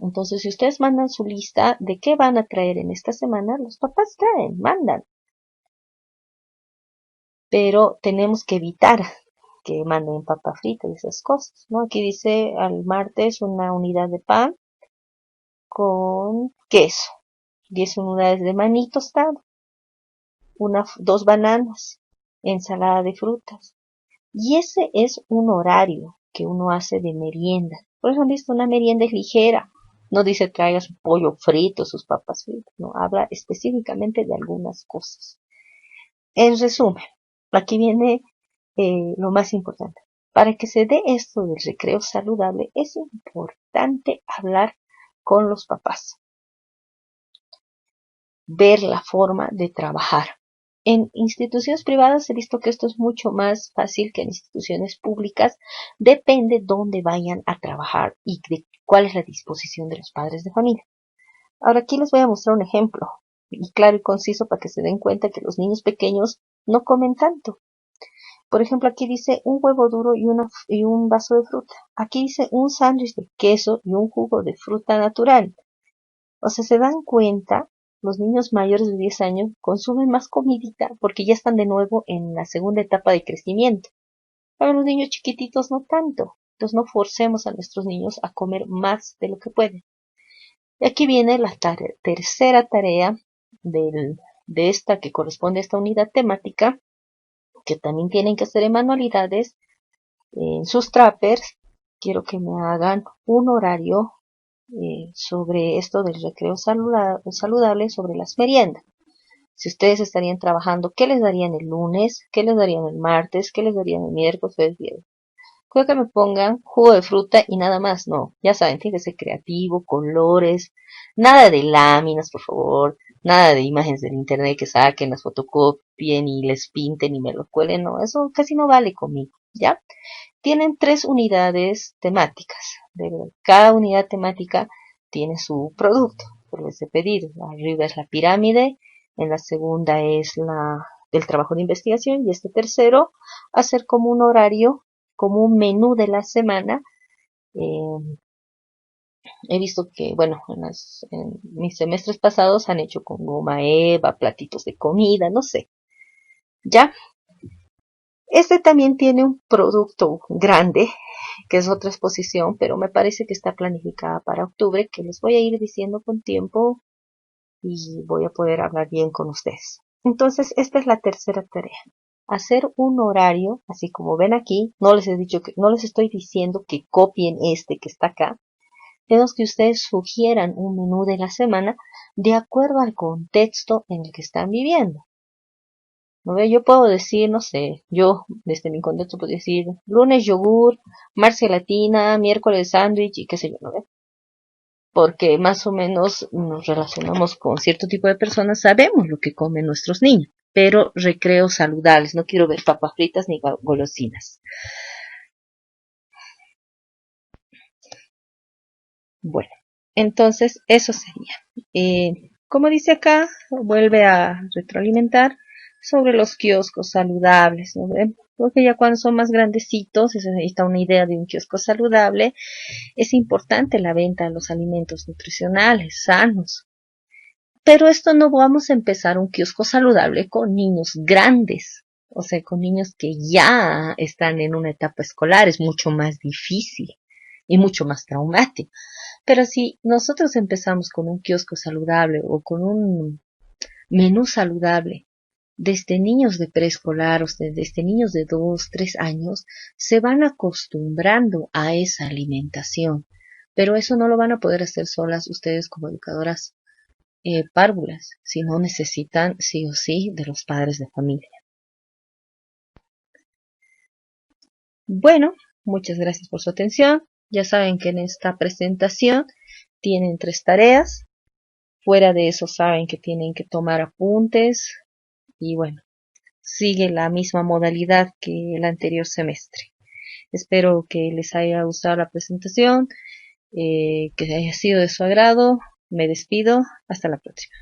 Entonces, si ustedes mandan su lista de qué van a traer en esta semana, los papás traen, mandan. Pero tenemos que evitar que manden papa frita y esas cosas, ¿no? Aquí dice al martes una unidad de pan con queso, 10 unidades de maní tostado, 2 bananas, ensalada de frutas. Y ese es un horario que uno hace de merienda. Por eso han visto, una merienda es ligera. No dice traiga su pollo frito, sus papas fritas. No, habla específicamente de algunas cosas. En resumen, aquí viene lo más importante. Para que se dé esto del recreo saludable, es importante hablar con los papás. Ver la forma de trabajar. En instituciones privadas he visto que esto es mucho más fácil que en instituciones públicas. Depende dónde vayan a trabajar y de cuál es la disposición de los padres de familia. Ahora aquí les voy a mostrar un ejemplo, y claro y conciso para que se den cuenta que los niños pequeños no comen tanto. Por ejemplo, aquí dice un huevo duro y un vaso de fruta. Aquí dice un sándwich de queso y un jugo de fruta natural. O sea, se dan cuenta, los niños mayores de 10 años consumen más comidita porque ya están de nuevo en la segunda etapa de crecimiento. Pero los niños chiquititos no tanto. Entonces no forcemos a nuestros niños a comer más de lo que pueden. Y aquí viene la tercera tarea de esta que corresponde a esta unidad temática, que también tienen que hacer en manualidades, en sus trappers. Quiero que me hagan un horario sobre esto del recreo saludable, sobre las meriendas. Si ustedes estarían trabajando, ¿qué les darían el lunes? ¿Qué les darían el martes? ¿Qué les darían el miércoles? Creo que me pongan jugo de fruta y nada más. No, ya saben, tiene que ser creativo, colores, nada de láminas, por favor, nada de imágenes del internet que saquen, las fotocopien y les pinten y me lo cuelen. No, eso casi no vale conmigo, ¿ya? Tienen 3 unidades temáticas. Cada unidad temática tiene su producto, por ese pedido. Arriba es la pirámide, en la segunda es el trabajo de investigación y este tercero, hacer como un horario, como un menú de la semana, He visto que, bueno, en mis semestres pasados han hecho con goma eva, platitos de comida, no sé. Ya, este también tiene un producto grande, que es otra exposición, pero me parece que está planificada para octubre, que les voy a ir diciendo con tiempo y voy a poder hablar bien con ustedes. Entonces, esta es la tercera tarea. Hacer un horario, así como ven aquí, no les estoy diciendo que copien este que está acá, tenemos que ustedes sugieran un menú de la semana de acuerdo al contexto en el que están viviendo. ¿No ve? Yo puedo decir, no sé, yo desde mi contexto puedo decir lunes yogur, martes latina, miércoles sándwich y qué sé yo, ¿no ve? Porque más o menos nos relacionamos con cierto tipo de personas, sabemos lo que comen nuestros niños, pero recreos saludables, no quiero ver papas fritas ni golosinas. Bueno, entonces eso sería. Como dice acá, vuelve a retroalimentar sobre los kioscos saludables, ¿no? Porque ya cuando son más grandecitos, ahí está una idea de un kiosco saludable, es importante la venta de los alimentos nutricionales, sanos. Pero esto no vamos a empezar un kiosco saludable con niños grandes, o sea, con niños que ya están en una etapa escolar, es mucho más difícil y mucho más traumático. Pero si nosotros empezamos con un kiosco saludable o con un menú saludable, desde niños de preescolar o desde niños de 2, 3 años, se van acostumbrando a esa alimentación. Pero eso no lo van a poder hacer solas ustedes como educadoras párvulas, sino necesitan sí o sí de los padres de familia. Bueno, muchas gracias por su atención. Ya saben que en esta presentación tienen 3 tareas. Fuera de eso saben que tienen que tomar apuntes y bueno, sigue la misma modalidad que el anterior semestre. Espero que les haya gustado la presentación, que haya sido de su agrado. Me despido. Hasta la próxima.